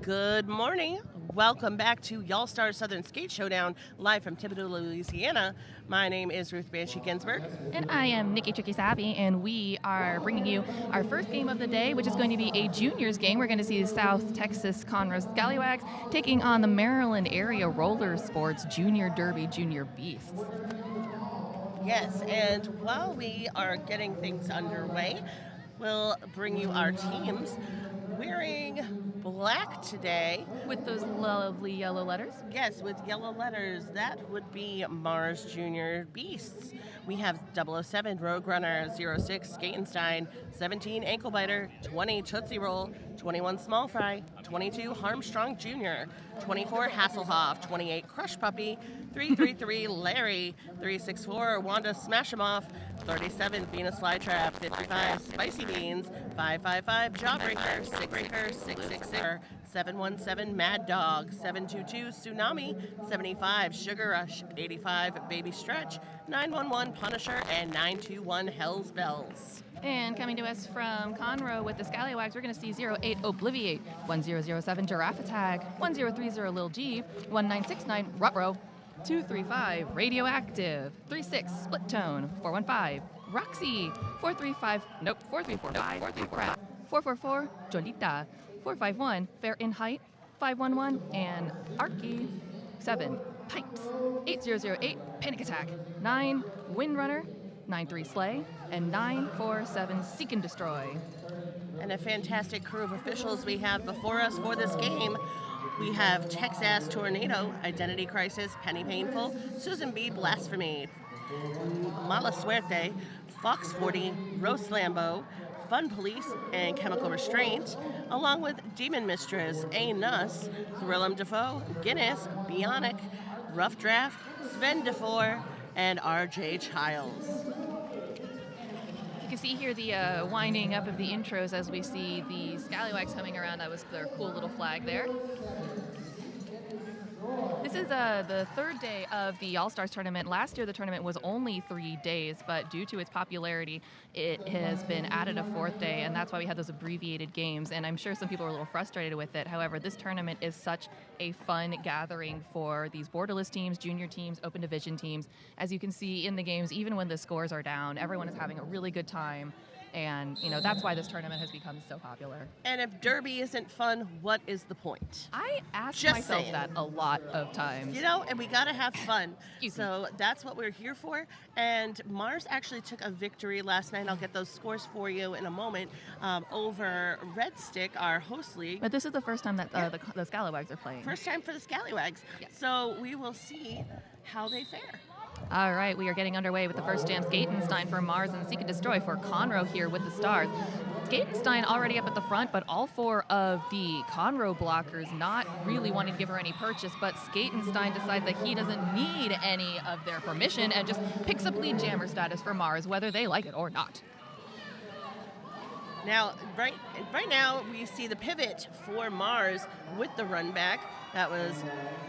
Good morning. Welcome back to Y'all Star Southern Skate Showdown, live from Thibodaux, Louisiana. My name is Ruth Banshee Ginsburg. And I am Nikki Tricky Savvy, and we are bringing you our first game of the day, which is going to be a juniors game. We're going to see South Texas Conroe Scallywags taking on the Maryland Area Roller Sports Junior Derby Junior Beasts. Yes, and while we are getting things underway, we'll bring you our teams. Wearing black today. With those lovely yellow letters? Yes, with yellow letters. That would be Mars Junior Beasts. We have 007 Rogue Runner, 06 Skatenstein, 17 Ankle Biter, 20 Tootsie Roll, 21 Small Fry, 22 Harmstrong Jr., 24 Hasselhoff, 28 Crush Puppy, 333 Larry, 364 Wanda Smash 'em Off, 37 Venus Flytrap, 55 Spicy Beans, 555 Jawbreaker, 666 717 Mad Dog, 722 Tsunami, 75 Sugar Rush, 85 Baby Stretch, 911 Punisher, and 921 Hell's Bells. And coming to us from Conroe with the Scallywags, we're going to see 08 Obliviate, 1007 Giraffe Attack, 1030 Lil G, 1969 Rutro, 235 Radioactive, 36 Split Tone, 415 Roxy, 434 444 Jolita, 451 Fair in Height, 511 and Arky, 7 Pipes, 8008 Panic Attack, 9 Windrunner, 93 Slay, and 947 Seek and Destroy. And a fantastic crew of officials we have before us for this game. We have Texas Tornado, Identity Crisis, Penny Painful, Susan B. Blasphemy, Mala Suerte, Fox 40, Rose Lambo, Fun Police, and Chemical Restraint, along with Demon Mistress, A. Nuss, Thrillum Defoe, Guinness, Bionic, Rough Draft, Sven DeFore, and R.J. Childs. You can see here the winding up of the intros as we see the Scallywags coming around. That was their cool little flag there. This is the third day of the All-Stars tournament. Last year, the tournament was only 3 days, but due to its popularity, it has been added a fourth day, and that's why we had those abbreviated games, and I'm sure some people are a little frustrated with it. However, this tournament is such a fun gathering for these borderless teams, junior teams, open division teams. As you can see in the games, even when the scores are down, everyone is having a really good time. And, that's why this tournament has become so popular. And if Derby isn't fun, what is the point? I ask Just myself saying. that a lot of times. And we got to have fun. So that's what we're here for. And Mars actually took a victory last night. I'll get those scores for you in a moment, over Red Stick, our host league. But this is the first time that the Scallywags are playing. First time for the Scallywags. Yes. So we will see how they fare. All right, we are getting underway with the first jam. Skatenstein for Mars and Seek and Destroy for Conroe here with the Stars. Skatenstein already up at the front, but all four of the Conroe blockers not really wanting to give her any purchase, but Skatenstein decides that he doesn't need any of their permission and just picks up lead jammer status for Mars, whether they like it or not. Now, right now, we see the pivot for Mars with the run back. That was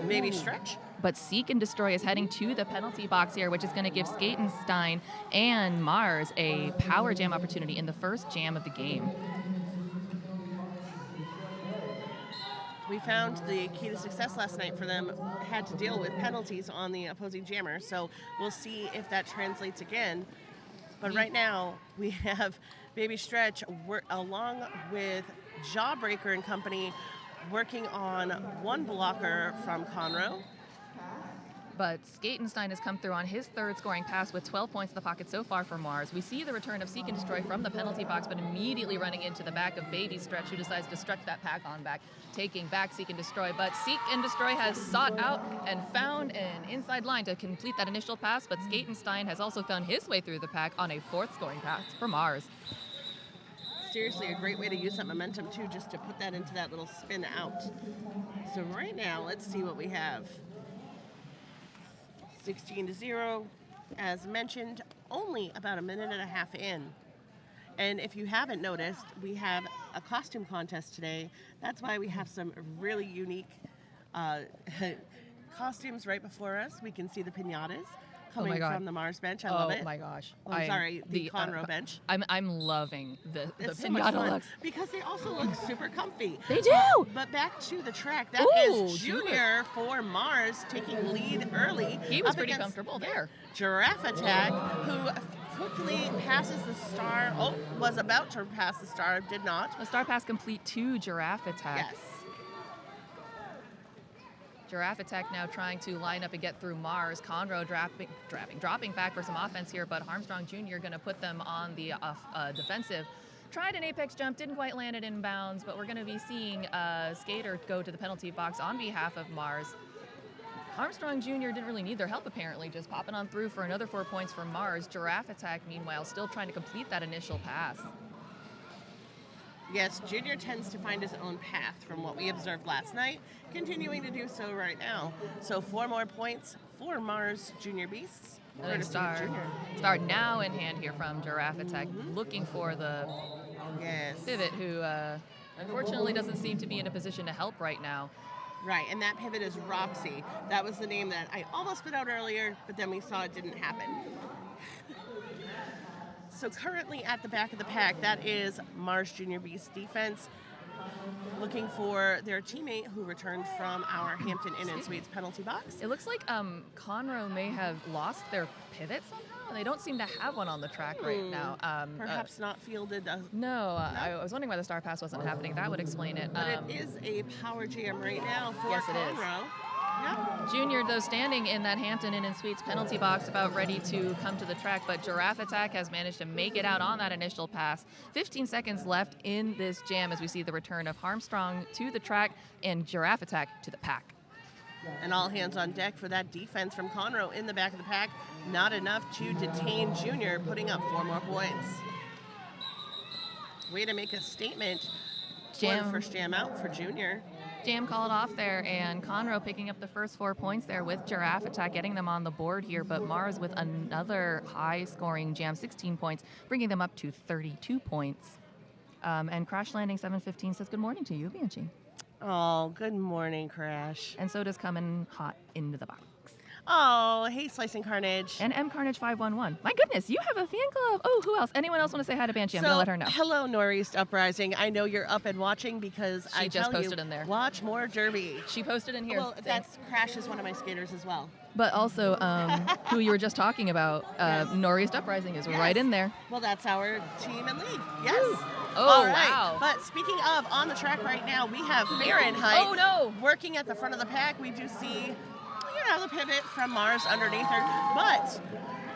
maybe Stretch. But Seek and Destroy is heading to the penalty box here, which is going to give Skatenstein and Mars a power jam opportunity in the first jam of the game. We found the key to success last night for them had to deal with penalties on the opposing jammer, so we'll see if that translates again. But right now, we have Baby Stretch along with Jawbreaker and company working on one blocker from Conroe. But Skatenstein has come through on his third scoring pass with 12 points in the pocket so far for Mars. We see the return of Seek and Destroy from the penalty box, but immediately running into the back of Baby Stretch, who decides to stretch that pack on back, taking back Seek and Destroy. But Seek and Destroy has sought out and found an inside line to complete that initial pass, but Skatenstein has also found his way through the pack on a fourth scoring pass for Mars. Seriously, a great way to use that momentum, too, just to put that into that little spin out. So right now, let's see what we have. 16-0, as mentioned, only about a minute and a half in. And if you haven't noticed, we have a costume contest today. That's why we have some really unique costumes right before us. We can see the piñatas. coming God. from the Mars bench. I love it. Oh my gosh. Oh, I'm sorry, the Conroe bench. I'm loving the It's so much pinata fun looks. because they also look super comfy. They do. But back to the track. That is Junior for Mars taking lead early. He was pretty comfortable there. Giraffe Attack, who quickly passes the star. Oh, was about to pass the star, did not. A star pass complete to Giraffe Attack. Yes. Giraffe Attack now trying to line up and get through Mars. Conroe dropping back for some offense here, but Armstrong Jr. going to put them on the defensive. Tried an apex jump, didn't quite land it in bounds, but we're going to be seeing Skater go to the penalty box on behalf of Mars. Armstrong Jr. didn't really need their help, apparently, just popping on through for another 4 points for Mars. Giraffe Attack, meanwhile, still trying to complete that initial pass. Yes, Junior tends to find his own path from what we observed last night, continuing to do so right now. So 4 more points for Mars Junior Beasts. Star now in hand here from Giraffe Attack, looking for the pivot, who unfortunately doesn't seem to be in a position to help right now. Right, and that pivot is Roxy. That was the name that I almost put out earlier, but then we saw it didn't happen. So currently at the back of the pack, that is Mars Junior Beast defense, looking for their teammate who returned from our Hampton Inn and Suites penalty box. It looks like Conroe may have lost their pivot somehow. They don't seem to have one on the track right now. Perhaps not fielded. No, I was wondering why the star pass wasn't happening. That would explain it. But it is a power jam right now for yes, it Conroe. Is. Yep. Junior, though, standing in that Hampton Inn and Suites penalty box, about ready to come to the track, but Giraffe Attack has managed to make it out on that initial pass. 15 seconds left in this jam as we see the return of Armstrong to the track and Giraffe Attack to the pack. And all hands on deck for that defense from Conroe in the back of the pack. Not enough to detain Junior, putting up 4 more points. Way to make a statement. First jam out for Junior. Jam called off there, and Conroe picking up the first 4 points there with Giraffe Attack, getting them on the board here, but Mars with another high-scoring jam, 16 points, bringing them up to 32 points. And Crash Landing 715 says good morning to you, Bianchi. Oh, good morning, Crash. And so does Coming Hot into the box. Oh, hey, Slicing Carnage. And M Carnage 511. My goodness, you have a fan club. Oh, who else? Anyone else want to say hi to Banshee? I'm going to let her know. Hello, Northeast Uprising. I know you're up and watching because she just posted in there. Watch more Derby. She posted in here. Well, Crash is one of my skaters as well. But also, who you were just talking about, Northeast Uprising is right in there. Well, that's our team and league. Yes. Woo. Oh, all right. Wow. But speaking of, on the track right now, we have Fahrenheit. Oh, no. Working at the front of the pack. We do see, the pivot from Mars underneath her. But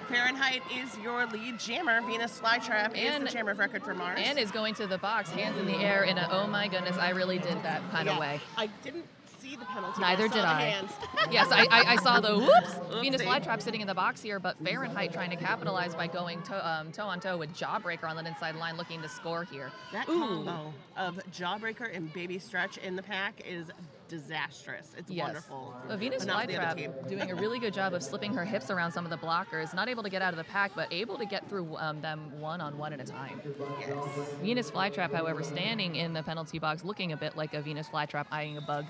Fahrenheit is your lead jammer. Venus Flytrap is the jammer of record for Mars. And is going to the box, hands in the air in a, oh my goodness, I really did that kind of way. I didn't see the penalty. Neither did I. Hands. Yes, I saw the whoops. Venus Flytrap sitting in the box here, but Fahrenheit trying to capitalize by going toe-on-toe with Jawbreaker on that inside line, looking to score here. That combo of Jawbreaker and Baby Stretch in the pack is disastrous. It's wonderful. The Venus Flytrap doing a really good job of slipping her hips around some of the blockers, not able to get out of the pack, but able to get through them one-on-one at a time. Yes. Venus Flytrap, however, standing in the penalty box, looking a bit like a Venus Flytrap eyeing a bug.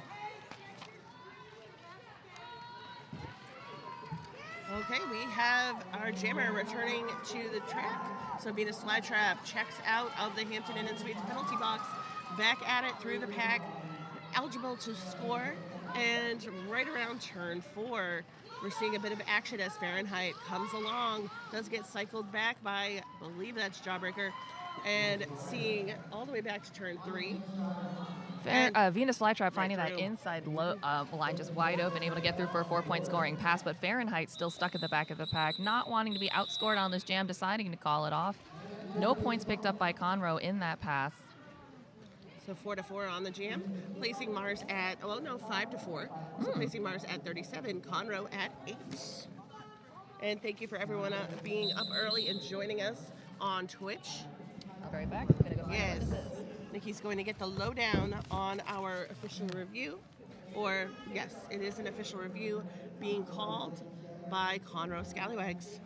Okay, we have our jammer returning to the track. So Venus Flytrap checks out of the Hampton Inn and Suites penalty box, back at it through the pack, eligible to score, and right around turn 4, we're seeing a bit of action as Fahrenheit comes along, does get cycled back by, I believe that's Jawbreaker, and seeing all the way back to turn 3. Venus Flytrap finding that inside line just wide open, able to get through for a 4-point scoring pass, but Fahrenheit still stuck at the back of the pack, not wanting to be outscored on this jam, deciding to call it off. No points picked up by Conroe in that pass. So 4-4 on the jam, placing Mars at, 5-4. So placing Mars at 37, Conroe at 8. And thank you for everyone being up early and joining us on Twitch. I'll be right back. I'm gonna go find what this is. Nikki's going to get the lowdown on our official review. Or, yes, it is an official review being called by Conroe Scallywags.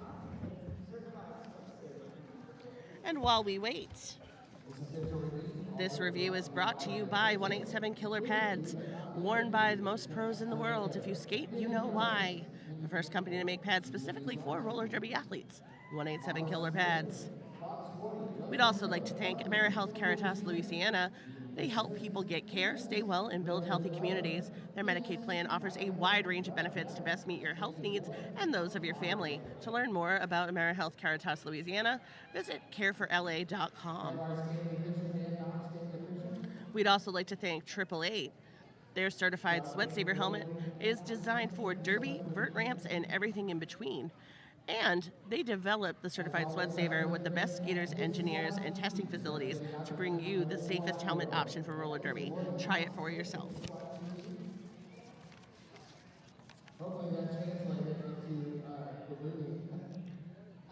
And while we wait, this review is brought to you by 187 Killer Pads, worn by the most pros in the world. If you skate, you know why. the first company to make pads specifically for roller derby athletes. 187 Killer Pads. We'd also like to thank AmeriHealth Caritas Louisiana. They help people get care, stay well, and build healthy communities. Their Medicaid plan offers a wide range of benefits to best meet your health needs and those of your family. To learn more about AmeriHealth Caritas Louisiana, visit careforla.com. We'd also like to thank AAA. Their certified Sweat Saver helmet is designed for derby, vert ramps, and everything in between. And they developed the certified Sweat Saver with the best skaters, engineers, and testing facilities to bring you the safest helmet option for roller derby. Try it for yourself.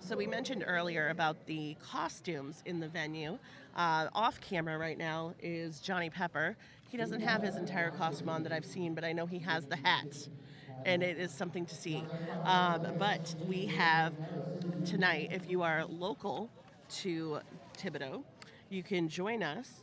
So we mentioned earlier about the costumes in the venue. Off camera right now is Johnny Pepper. He doesn't have his entire costume on that I've seen, but I know he has the hat, and it is something to see. But we have tonight, if you are local to Thibodaux, you can join us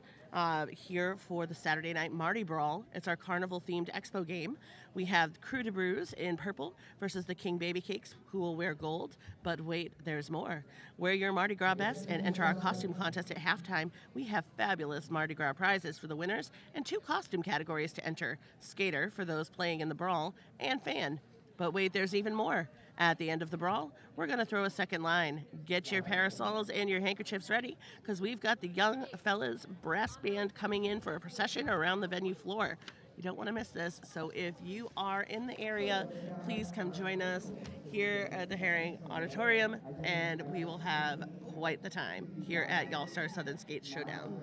here for the Saturday night Mardi Brawl. It's our carnival-themed expo game. We have Crew de Bruise in purple versus the King Baby Cakes, who will wear gold. But wait, there's more. Wear your Mardi Gras best and enter our costume contest at halftime. We have fabulous Mardi Gras prizes for the winners and 2 costume categories to enter: skater for those playing in the brawl, and fan. But wait, there's even more. At the end of the brawl, we're going to throw a second line. Get your parasols and your handkerchiefs ready, because we've got the Young Fellas Brass Band coming in for a procession around the venue floor. You don't want to miss this. So if you are in the area, please come join us here at the Herring Auditorium, and we will have quite the time here at Y'all Star Southern Skate Showdown.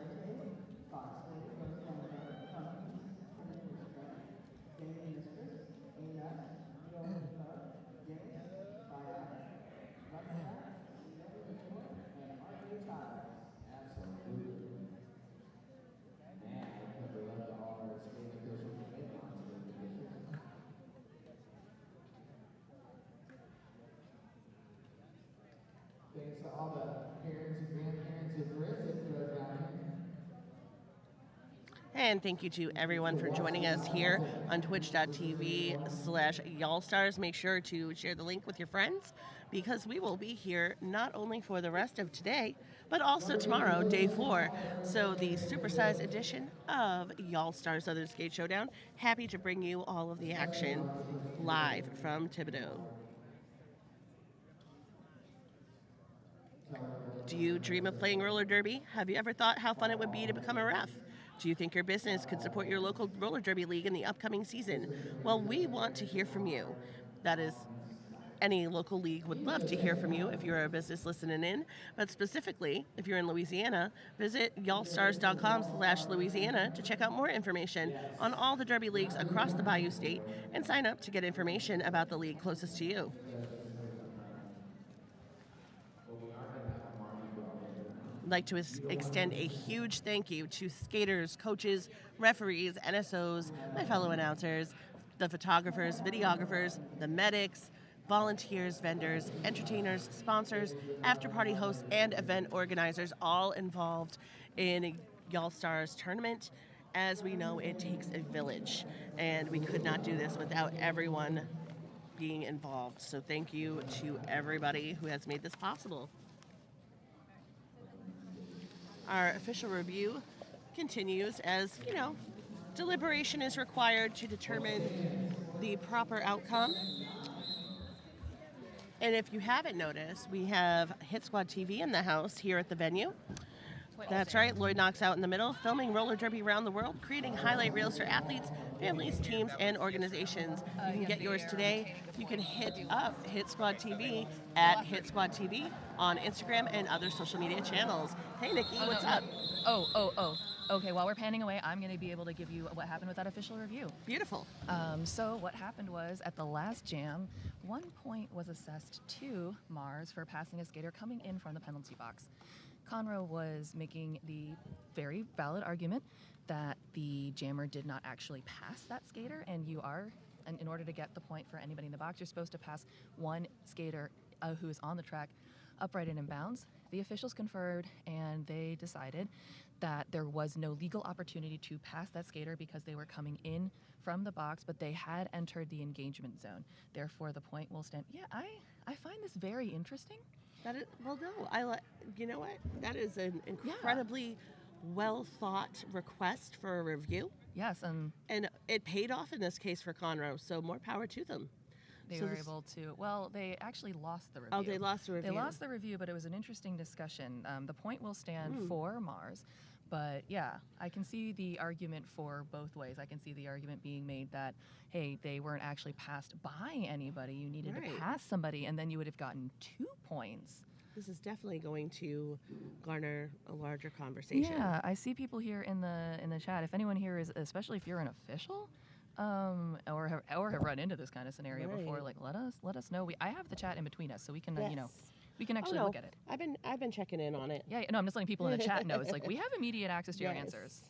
Thanks to all the parents and grandparents and friends that drove down here. And thank you to everyone for joining us here on twitch.tv/YallStars. Make sure to share the link with your friends, because we will be here not only for the rest of today, but also tomorrow, day 4. So the supersized edition of Y'all Star Southern Skate Showdown. Happy to bring you all of the action live from Thibodaux. Do you dream of playing roller derby? Have you ever thought how fun it would be to become a ref? Do you think your business could support your local roller derby league in the upcoming season? Well, we want to hear from you. That is, any local league would love to hear from you if you're a business listening in. But specifically, if you're in Louisiana, visit y'allstars.com/Louisiana to check out more information on all the derby leagues across the Bayou State and sign up to get information about the league closest to you. I'd like to extend a huge thank you to skaters, coaches, referees, NSOs, my fellow announcers, the photographers, videographers, the medics, volunteers, vendors, entertainers, sponsors, after-party hosts, and event organizers, all involved in Y'all Stars tournament. As we know, it takes a village, and we could not do this without everyone being involved. So thank you to everybody who has made this possible. Our official review continues as, deliberation is required to determine the proper outcome. And if you haven't noticed, we have Hit Squad TV in the house here at the venue. That's right, Lloyd Knox out in the middle, filming roller derby around the world, creating highlight reels for athletes, families, teams, and organizations. You can get yours today. You can hit up Hit Squad TV at Hit Squad TV on Instagram and other social media channels. Hey, Nikki, what's up? Okay, while we're panning away, I'm going to be able to give you what happened with that official review. Beautiful. So what happened was, at the last jam, 1 point was assessed to Mars for passing a skater coming in from the penalty box. Conroe was making the very valid argument that the jammer did not actually pass that skater, and in order to get the point for anybody in the box, you're supposed to pass one skater who is on the track upright and in bounds. The officials conferred, and they decided that there was no legal opportunity to pass that skater because they were coming in from the box, but they had entered the engagement zone. Therefore, the point will stand. Yeah, I find this very interesting. That is, well, no, you know what? That is an incredibly well thought request for a review. Yes, and it paid off in this case for Conroe, so more power to them. They were able to, well, they actually lost the review. Oh, they lost the review. They lost the review, but it was an interesting discussion. The point will stand for Mars, but yeah, I can see the argument for both ways. I can see the argument being made that, hey, they weren't actually passed by anybody. You needed to pass somebody, and then you would have gotten 2 points. This is definitely going to garner a larger conversation. Yeah, I see people here in the chat. If anyone here is, especially if you're an official, or have run into this kind of scenario before, like let us know. I have the chat in between us, so we can we can actually look at it. I've been checking in on it. Yeah, no, I'm just letting people in the chat know. It's like we have immediate access to your answers.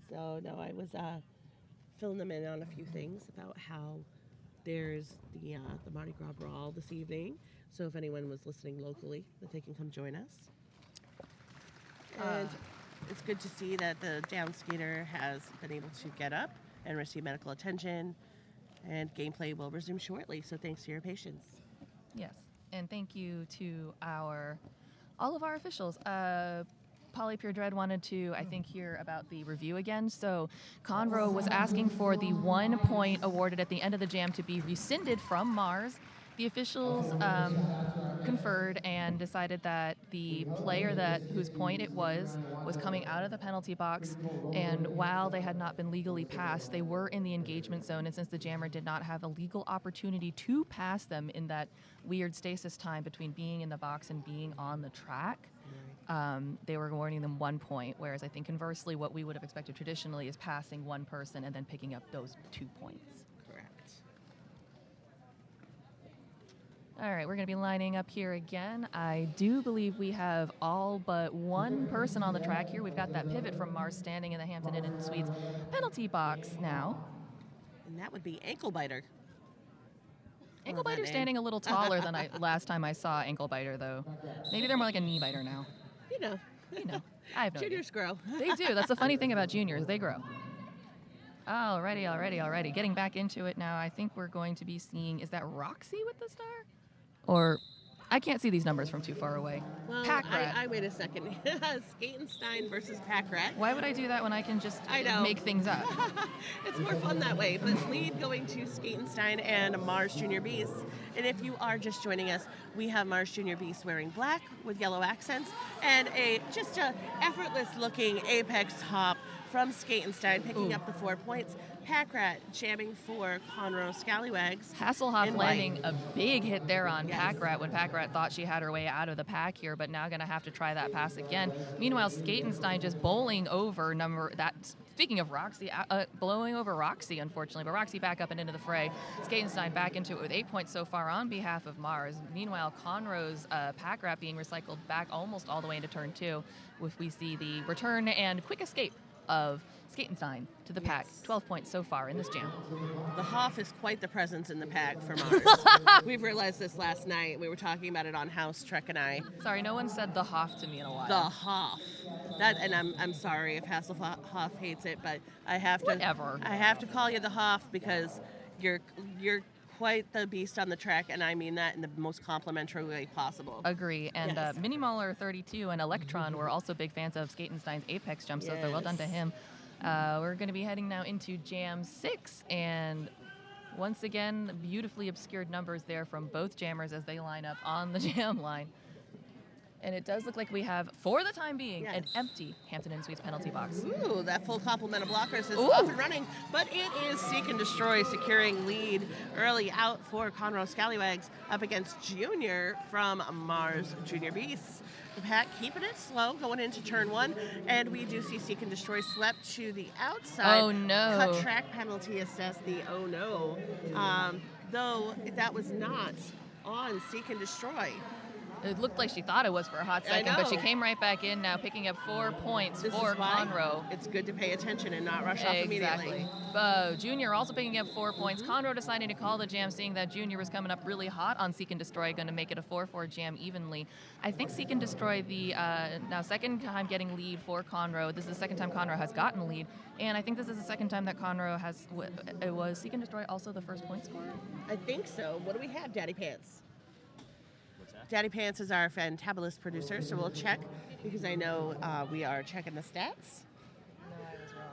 So no, I was filling them in on a few things about how there's the Mardi Gras Brawl this evening. So if anyone was listening locally, that they can come join us. And it's good to see that the down skater has been able to get up and receive medical attention, and gameplay will resume shortly. So thanks for your patience. Yes, and thank you to all of our officials. Polly Pure Dread wanted to, I think, hear about the review again. So Conroe was asking for the 1 point awarded at the end of the jam to be rescinded from Mars. The officials conferred and decided that the player whose point it was coming out of the penalty box, and while they had not been legally passed, they were in the engagement zone, and since the jammer did not have a legal opportunity to pass them in that weird stasis time between being in the box and being on the track, they were awarding them 1 point, whereas I think conversely what we would have expected traditionally is passing one person and then picking up those 2 points. All right, we're going to be lining up here again. I do believe we have all but one person on the track here. We've got that pivot from Mars standing in the Hampton Inn and Suites penalty box now. And that would be Ankle Biter. Ankle Biter standing a little taller than last time I saw Ankle Biter, though. Maybe they're more like a knee biter now. You know. I have no Juniors idea. grow. They do. That's the funny thing about juniors. They grow. Alrighty. Getting back into it now. I think we're going to be seeing, is that Roxy with the star? Or, I can't see these numbers from too far away. Well, Pack Rat. I wait a second. Skatenstein versus Pack Rat. Why would I do that when I can just make things up? It's more fun that way. But lead going to Skatenstein and Mars Junior Beast. And if you are just joining us, we have Mars Junior Beast wearing black with yellow accents and just a effortless looking apex hop from Skatenstein picking up the 4 points. Pack Rat jamming for Conroe Scallywags. Hasselhoff landing a big hit there on Pack Rat when Pack Rat thought she had her way out of the pack here, but now going to have to try that pass again. Meanwhile, Skatenstein just bowling over speaking of Roxy, blowing over Roxy, unfortunately, but Roxy back up and into the fray. Skatenstein back into it with 8 points so far on behalf of Mars. Meanwhile, Conroe's Pack Rat being recycled back almost all the way into turn 2, if we see the return and quick escape of Skatenstein to the pack. 12 points so far in this jam. The Hoff is quite the presence in the pack for Mars. We've realized this last night. We were talking about it on House, Trek and I. Sorry, no one said the Hoff to me in a while. The Hoff. And I'm sorry if Hasselhoff hates it, but I have to. Whatever. I have to call you the Hoff because you're quite the beast on the track, and I mean that in the most complimentary way possible. Agree. And Mini Mauler 32 and Electron were also big fans of Skatenstein's Apex jump, so well done to him. We're going to be heading now into Jam 6, and once again, beautifully obscured numbers there from both jammers as they line up on the jam line. And it does look like we have, for the time being, an empty Hampton Inn Suites penalty box. Ooh, that full complement of blockers is up and running, but it is Seek and Destroy securing lead early out for Conroe Scallywags up against Junior from Mars Junior Beasts. The pack keeping it slow going into turn 1, and we do see Seek and Destroy swept to the outside. Oh no. Cut track penalty assessed the oh no. Though that was not on Seek and Destroy. It looked like she thought it was for a hot I second, but she know. came right back in now, picking up 4 points This for is why Conroe. it's good to pay attention and not rush off Exactly. immediately. Junior also picking up 4 points. Conroe deciding to call the jam, seeing that Junior was coming up really hot on Seek and Destroy, going to make it a 4-4 jam evenly. I think Seek and Destroy, the now second time getting lead for Conroe. This is the second time Conroe has gotten lead, and I think this is the second time that Conroe has. It was Seek and Destroy also the first point scorer? I think so. What do we have, Daddy Pants? Daddy Pants is our fantabulous producer, so we'll check because I know we are checking the stats.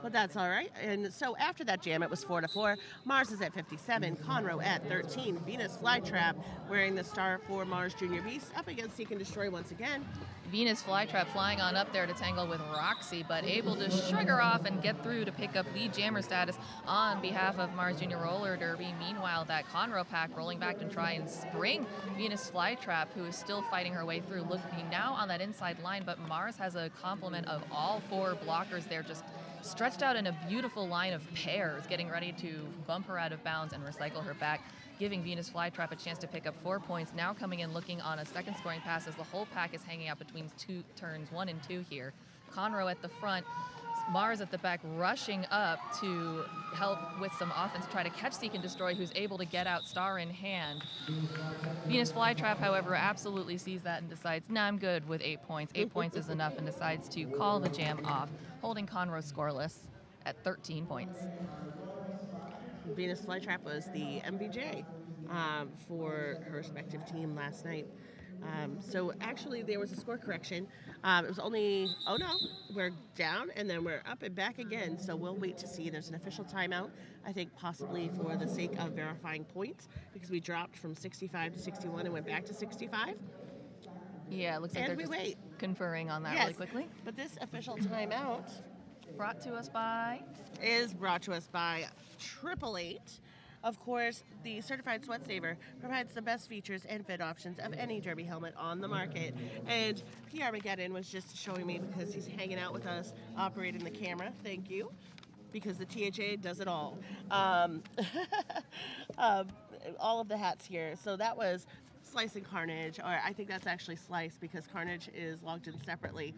But that's all right. And so after that jam, it was 4-4. Mars is at 57, Conroe at 13. Venus Flytrap wearing the star for Mars Junior Beast up against Seek and Destroy once again. Venus Flytrap flying on up there to tangle with Roxy, but able to shrug her off and get through to pick up lead jammer status on behalf of Mars Junior Roller Derby. Meanwhile, that Conroe pack rolling back to try and spring Venus Flytrap, who is still fighting her way through, looking now on that inside line, but Mars has a complement of all 4 blockers there, just stretched out in a beautiful line of pairs, getting ready to bump her out of bounds and recycle her back, giving Venus Flytrap a chance to pick up 4 points. Now coming in looking on a second scoring pass as the whole pack is hanging out between turns 1 and 2 here. Conroe at the front, Mars at the back rushing up to help with some offense, try to catch Seek and Destroy, who's able to get out star in hand. Venus Flytrap, however, absolutely sees that and decides, nah, I'm good with 8 points. 8 points is enough, and decides to call the jam off, holding Conroe scoreless at 13 points. Venus Flytrap was the MVJ for her respective team last night. So actually there was a score correction. It was only, oh no, we're down and then we're up and back again. So we'll wait to see. There's an official timeout, I think possibly for the sake of verifying points, because we dropped from 65 to 61 and went back to 65. Yeah, it looks like And they're we just wait. conferring on that Yes, really quickly. but this official timeout Brought to us by... is brought to us by 888. Of course, the Certified Sweat Saver provides the best features and fit options of any derby helmet on the market. And PR Mageddon was just showing me, because he's hanging out with us, operating the camera. Thank you. Because the THA does it all. All of the hats here. So that was Slice and Carnage, or I think that's actually Slice because Carnage is logged in separately,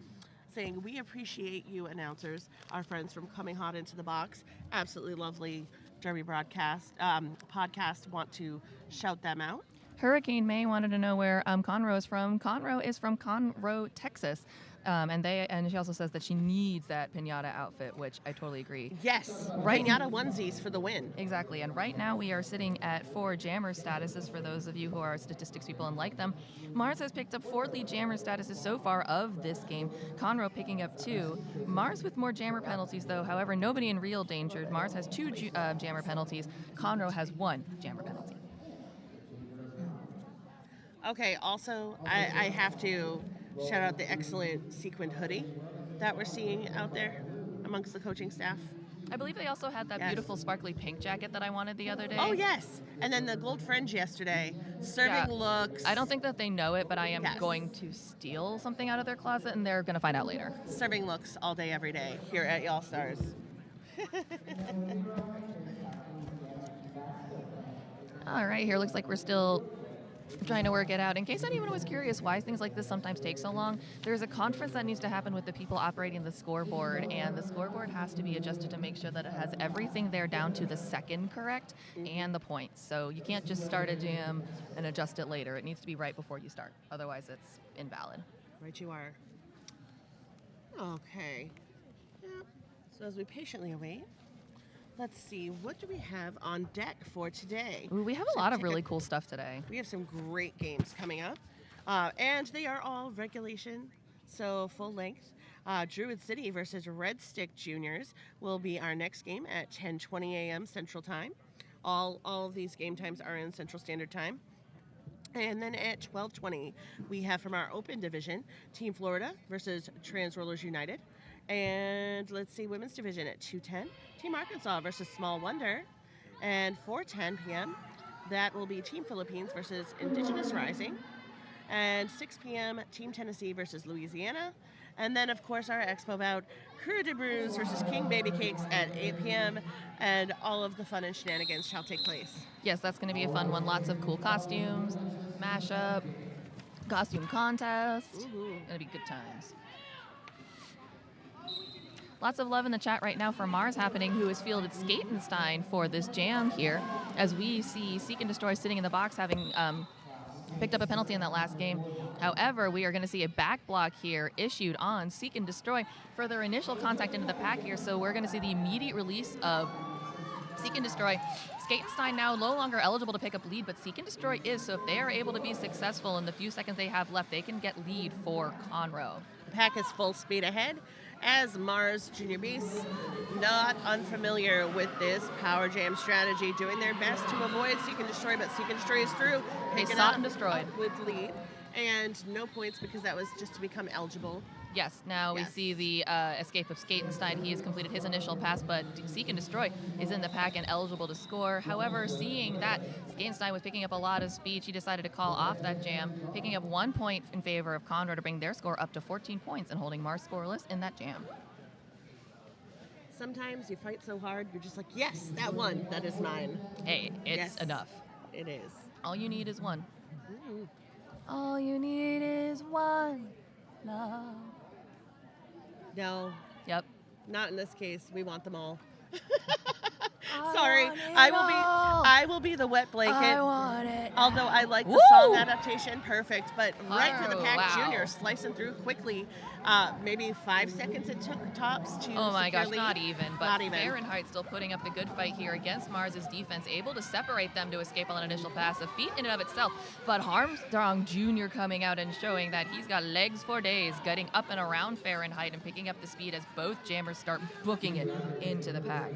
saying, we appreciate you announcers, our friends from Coming Hot Into the Box. Absolutely lovely derby broadcast, podcast. Want to shout them out. Hurricane May wanted to know where Conroe is from. Conroe is from Conroe, Texas. And she also says that she needs that pinata outfit, which I totally agree. Yes, Right. pinata onesies for the win. Exactly, and right now we are sitting at 4 jammer statuses for those of you who are statistics people and like them. Mars has picked up 4 lead jammer statuses so far of this game. Conroe picking up 2. Mars with more jammer penalties though, however, nobody in real danger. Mars has 2 jammer penalties. Conroe has 1 jammer penalty. Okay, also, I have to shout out the excellent sequined hoodie that we're seeing out there amongst the coaching staff. I believe they also had that Yes. beautiful sparkly pink jacket that I wanted the other day. Oh, yes. And then the gold fringe yesterday. Serving looks. I don't think that they know it, but I am Yes. going to steal something out of their closet, and they're going to find out later. Serving looks all day, every day here at Y'all Stars. All right, here looks like we're still trying to work it out. In case anyone was curious why things like this sometimes take so long, there's a conference that needs to happen with the people operating the scoreboard, and the scoreboard has to be adjusted to make sure that it has everything there down to the second correct and the points. So you can't just start a jam and adjust it later. It needs to be right before you start. Otherwise, it's invalid. Right you are. Okay. Yep. So as we patiently await, let's see, what do we have on deck for today? Ooh, we have a lot of really cool stuff today. We have some great games coming up, and they are all regulation, so full length. Druid City versus Red Stick Juniors will be our next game at 10:20 a.m. Central Time. All of these game times are in Central Standard Time. And then at 12:20, we have from our open division, Team Florida versus Trans Rollers United. And let's see, women's division at 2:10, Team Arkansas versus Small Wonder. And 4:10 p.m., that will be Team Philippines versus Indigenous Rising. And 6 p.m., Team Tennessee versus Louisiana. And then, of course, our expo bout, Crew de Brews versus King Baby Cakes at 8 p.m. And all of the fun and shenanigans shall take place. Yes, that's going to be a fun one. Lots of cool costumes, mashup, Costume contest. Ooh. Gonna be good times. Lots of love in the chat right now for Mars happening, who has fielded Skatenstein for this jam here, as we see Seek and Destroy sitting in the box, having picked up a penalty in that last game. However, we are going to see a back block here issued on Seek and Destroy for their initial contact into the pack here, so we're going to see the immediate release of Seek and Destroy. Skatenstein now no longer eligible to pick up lead, but Seek and Destroy is, so if they are able to be successful in the few seconds they have left, they can get lead for Conroe. The pack is full speed ahead as Mars Junior Beasts, not unfamiliar with this power jam strategy, doing their best to avoid Seek and Destroy, but Seek and Destroy is through. They Picking sought up and destroyed. With lead, and no points because that was just to become eligible. Yes, now Yes. we see the escape of Skatenstein. He has completed his initial pass, but Seek and Destroy is in the pack and eligible to score. However, seeing that Skatenstein was picking up a lot of speed, she decided to call off that jam, picking up 1 point in favor of Conroe to bring their score up to 14 points and holding Mars scoreless in that jam. Sometimes you fight so hard, you're just like, yes, that one, that is mine. Hey, it's Yes. enough. It is. All you need is one. Ooh. All you need is one love. No, Yep. not in this case. We want them all. I Sorry, want it I all. will be the wet blanket. I want it. Although I like the Woo! song adaptation, perfect. But right for the Oh, pack wow. junior, slicing through quickly. Maybe 5 seconds it took tops to Oh my gosh, secure not lead. even. But Not even. Fahrenheit still putting up the good fight here against Mars's defense, able to separate them to escape on an initial pass. A feat in and of itself. But Armstrong Jr. coming out and showing that he's got legs for days, getting up and around Fahrenheit and picking up the speed as both jammers start booking it into the pack.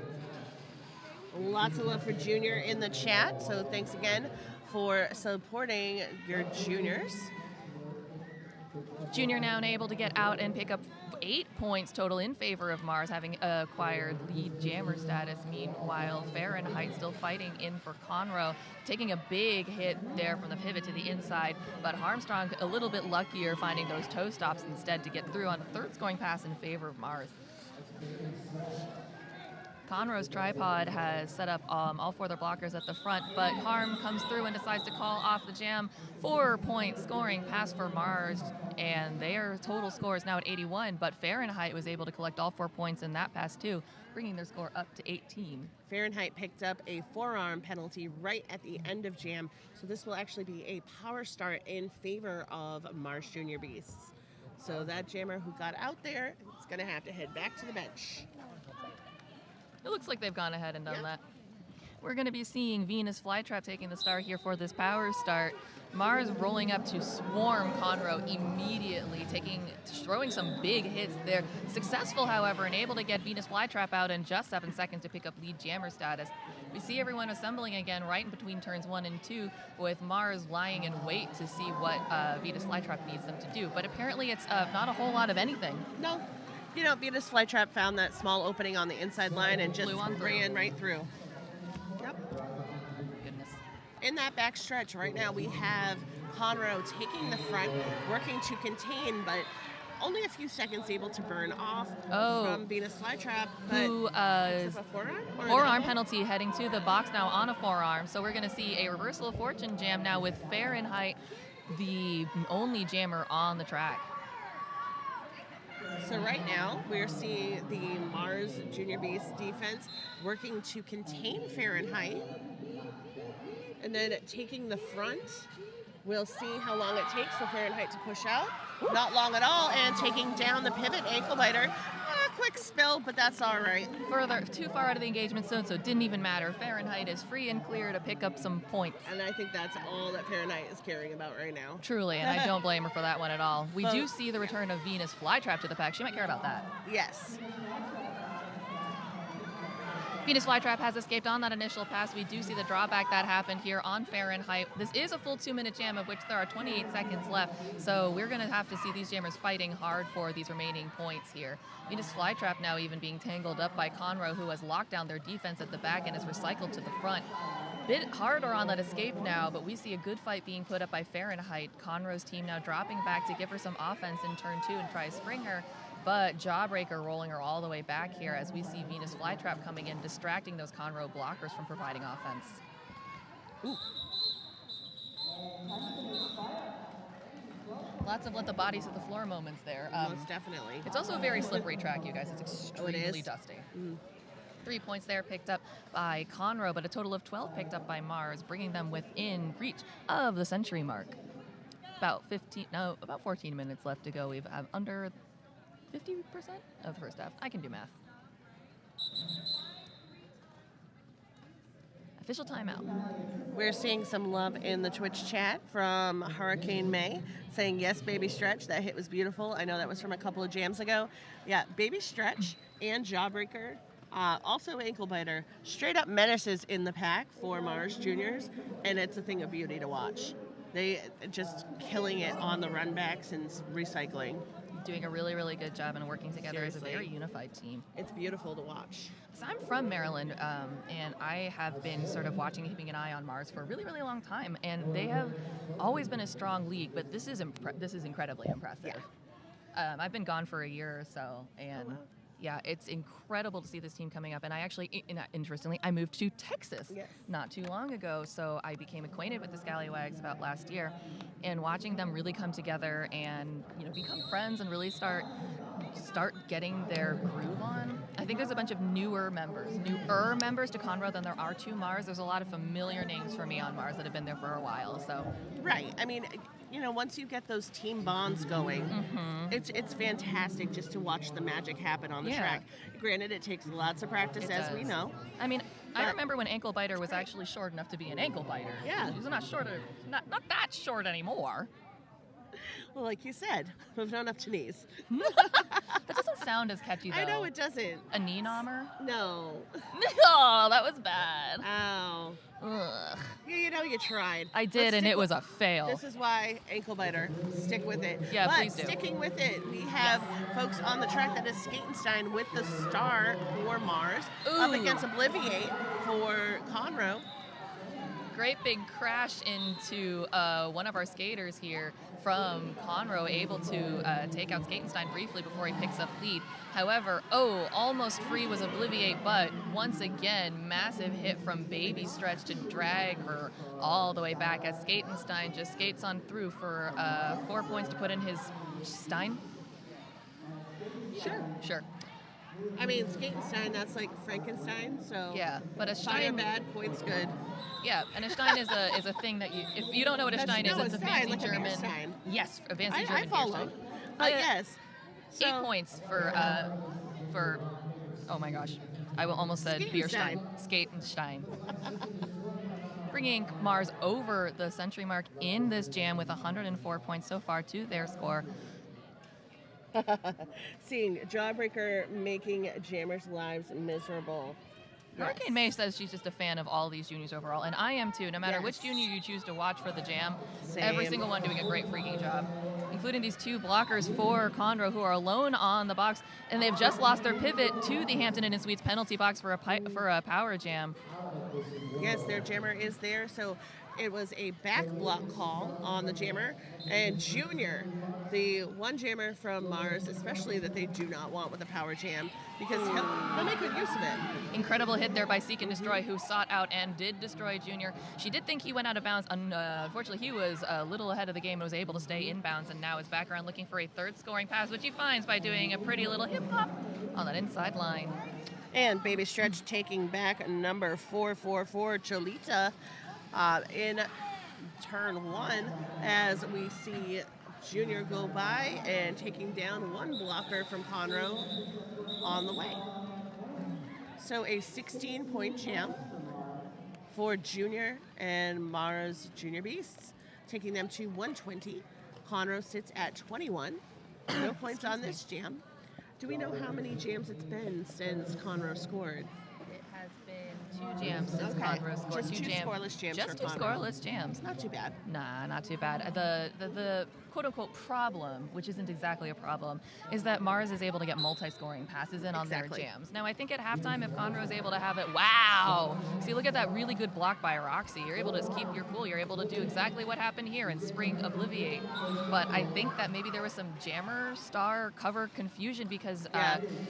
Lots of love for Junior in the chat. So thanks again for supporting your juniors. Junior now able to get out and pick up 8 points total in favor of Mars, having acquired lead jammer status. Meanwhile, Fahrenheit still fighting in for Conroe, taking a big hit there from the pivot to the inside, but Armstrong a little bit luckier finding those toe stops instead to get through on the third scoring pass in favor of Mars. Conroe's tripod has set up all 4 of their blockers at the front, but Harm comes through and decides to call off the jam. 4-point scoring pass for Mars, and their total score is now at 81, but Fahrenheit was able to collect all 4 points in that pass too, bringing their score up to 18. Fahrenheit picked up a forearm penalty right at the end of jam, so this will actually be a power start in favor of Mars Junior Beasts. So that jammer who got out there is going to have to head back to the bench. It looks like they've gone ahead and done Yep. that. We're going to be seeing Venus Flytrap taking the star here for this power start. Mars rolling up to swarm Conroe immediately, throwing some big hits there. Successful, however, and able to get Venus Flytrap out in just 7 seconds to pick up lead jammer status. We see everyone assembling again right in between turns 1 and 2, with Mars lying in wait to see what Venus Flytrap needs them to do. But apparently it's not a whole lot of anything. No, you know, Venus Flytrap found that small opening on the inside line and just Flew on through. ran right through. Yep. Goodness. In that back stretch right now, we have Conroe taking the front, working to contain, but only a few seconds able to burn off from Venus Flytrap. But Who is this a forearm? Or an forearm elbow? penalty heading to the box now on a forearm. So we're going to see a reversal of fortune jam now with Fahrenheit, the only jammer on the track. So right now, we're seeing the Mars Junior Beast defense working to contain Fahrenheit. And then taking the front, we'll see how long it takes for Fahrenheit to push out. Not long at all, and taking down the pivot ankle biter. A quick spill, but that's all right. Further, too far out of the engagement zone, so it didn't even matter. Fahrenheit is free and clear to pick up some points. And I think that's all that Fahrenheit is caring about right now. Truly, and I don't blame her for that one at all. We do see the return of Venus Flytrap to the pack. She might care about that. Yes. Venus Flytrap has escaped on that initial pass. We do see the drawback that happened here on Fahrenheit. This is a full 2-minute jam, of which there are 28 seconds left. So we're going to have to see these jammers fighting hard for these remaining points here. Venus Flytrap now even being tangled up by Conroe, who has locked down their defense at the back and is recycled to the front. Bit harder on that escape now, but we see a good fight being put up by Fahrenheit. Conroe's team now dropping back to give her some offense in turn 2 and try to spring her. But Jawbreaker rolling her all the way back here as we see Venus Flytrap coming in, distracting those Conroe blockers from providing offense. Ooh. Lots of let the bodies hit the floor moments there. Most definitely. It's also a very slippery track, you guys. It's extremely is? dusty. 3 points there picked up by Conroe, but a total of 12 picked up by Mars, bringing them within reach of the century mark. About 14 minutes left to go. We've under 50% of the first half. I can do math. Official timeout. We're seeing some love in the Twitch chat from Hurricane May saying, yes, Baby Stretch, that hit was beautiful. I know that was from a couple of jams ago. Yeah, Baby Stretch and Jawbreaker, also Ankle Biter, straight up menaces in the pack for Mars Juniors, and it's a thing of beauty to watch. They just killing it on the runbacks and recycling. Doing a really, really good job and working together Seriously. as a very unified team. It's beautiful to watch. So I'm from Maryland, and I have been sort of watching, keeping an eye on Mars for a really, really long time, and they have always been a strong league, but this is incredibly impressive. Yeah. I've been gone for a year or so, and yeah, it's incredible to see this team coming up. And I actually, interestingly, I moved to Texas not too long ago, so I became acquainted with the Scallywags about last year, and watching them really come together and become friends and really start getting their groove on. I think there's a bunch of newer members to Conroe than there are to Mars. There's a lot of familiar names for me on Mars that have been there for a while. So right. I mean, once you get those team bonds going, it's fantastic just to watch the magic happen on the track. Granted, it takes lots of practice, as we know. I mean, I remember when Ankle Biter was actually short enough to be an ankle biter. Yeah. He's not that short anymore. Well, like you said, moving up to knees. That doesn't sound as catchy, though. I know it doesn't. A knee nommer? No. Oh, that was bad. Ow. Ugh. You tried. I did, and it was a fail. This is why Ankle Biter. Stick with it. Yeah, but please do. Sticking with it, we have folks on the track that is Skatenstein with the star for Mars up against Obliviate for Conroe. Great big crash into one of our skaters here from Conroe, able to take out Skatenstein briefly before he picks up lead. However, almost free was Obliviate, but once again, massive hit from Baby Stretch to drag her all the way back as Skatenstein just skates on through for 4 points to put in his Stein. Sure. I mean, Skatenstein, that's like Frankenstein, so yeah, but a fire Stein, bad, points good. Yeah, and a Stein is a thing that if you don't know what a Stein is, it's a fancy like German. A Stein. Yes, a fancy German. I follow. But yes. So, 8 points for oh my gosh, I almost said Bierstein. Skatenstein. Bringing Mars over the century mark in this jam with 104 points so far to their score. Seeing Jawbreaker making jammers' lives miserable. Hurricane May says she's just a fan of all these juniors overall, and I am too. No matter which junior you choose to watch for the jam, every single one doing a great freaking job, including these two blockers for Conroe who are alone on the box, and they've just lost their pivot to the Hampton Inn & Suites penalty box for a power jam. Yes, their jammer is there, so it was a back block call on the jammer, and Junior, the one jammer from Mars, especially that they do not want with a power jam, because he'll make good use of it. Incredible hit there by Seek and Destroy, who sought out and did destroy Junior. She did think he went out of bounds. Unfortunately, he was a little ahead of the game and was able to stay in bounds, and now is back around looking for a third scoring pass, which he finds by doing a pretty little hip-hop on that inside line. And Baby Stretch taking back number 444, Cholita, in turn one, as we see Junior go by and taking down one blocker from Conroe on the way. So a 16-point jam for Junior and Mara's Junior Beasts, taking them to 120. Conroe sits at 21. No points on this jam. Do we know how many jams it's been since Conroe scored? It has been 2 jams since Conroe scored. Just two scoreless jams Just for 2 Conroe. scoreless jams. Not too bad. Nah, not too bad. The quote-unquote problem, which isn't exactly a problem, is that Mars is able to get multi-scoring passes in on their jams. Now, I think at halftime, if Conroe is able to have it, wow! See, look at that really good block by Roxy. You're able to just keep your cool. You're able to do exactly what happened here and spring Obliviate. But I think that maybe there was some jammer star cover confusion because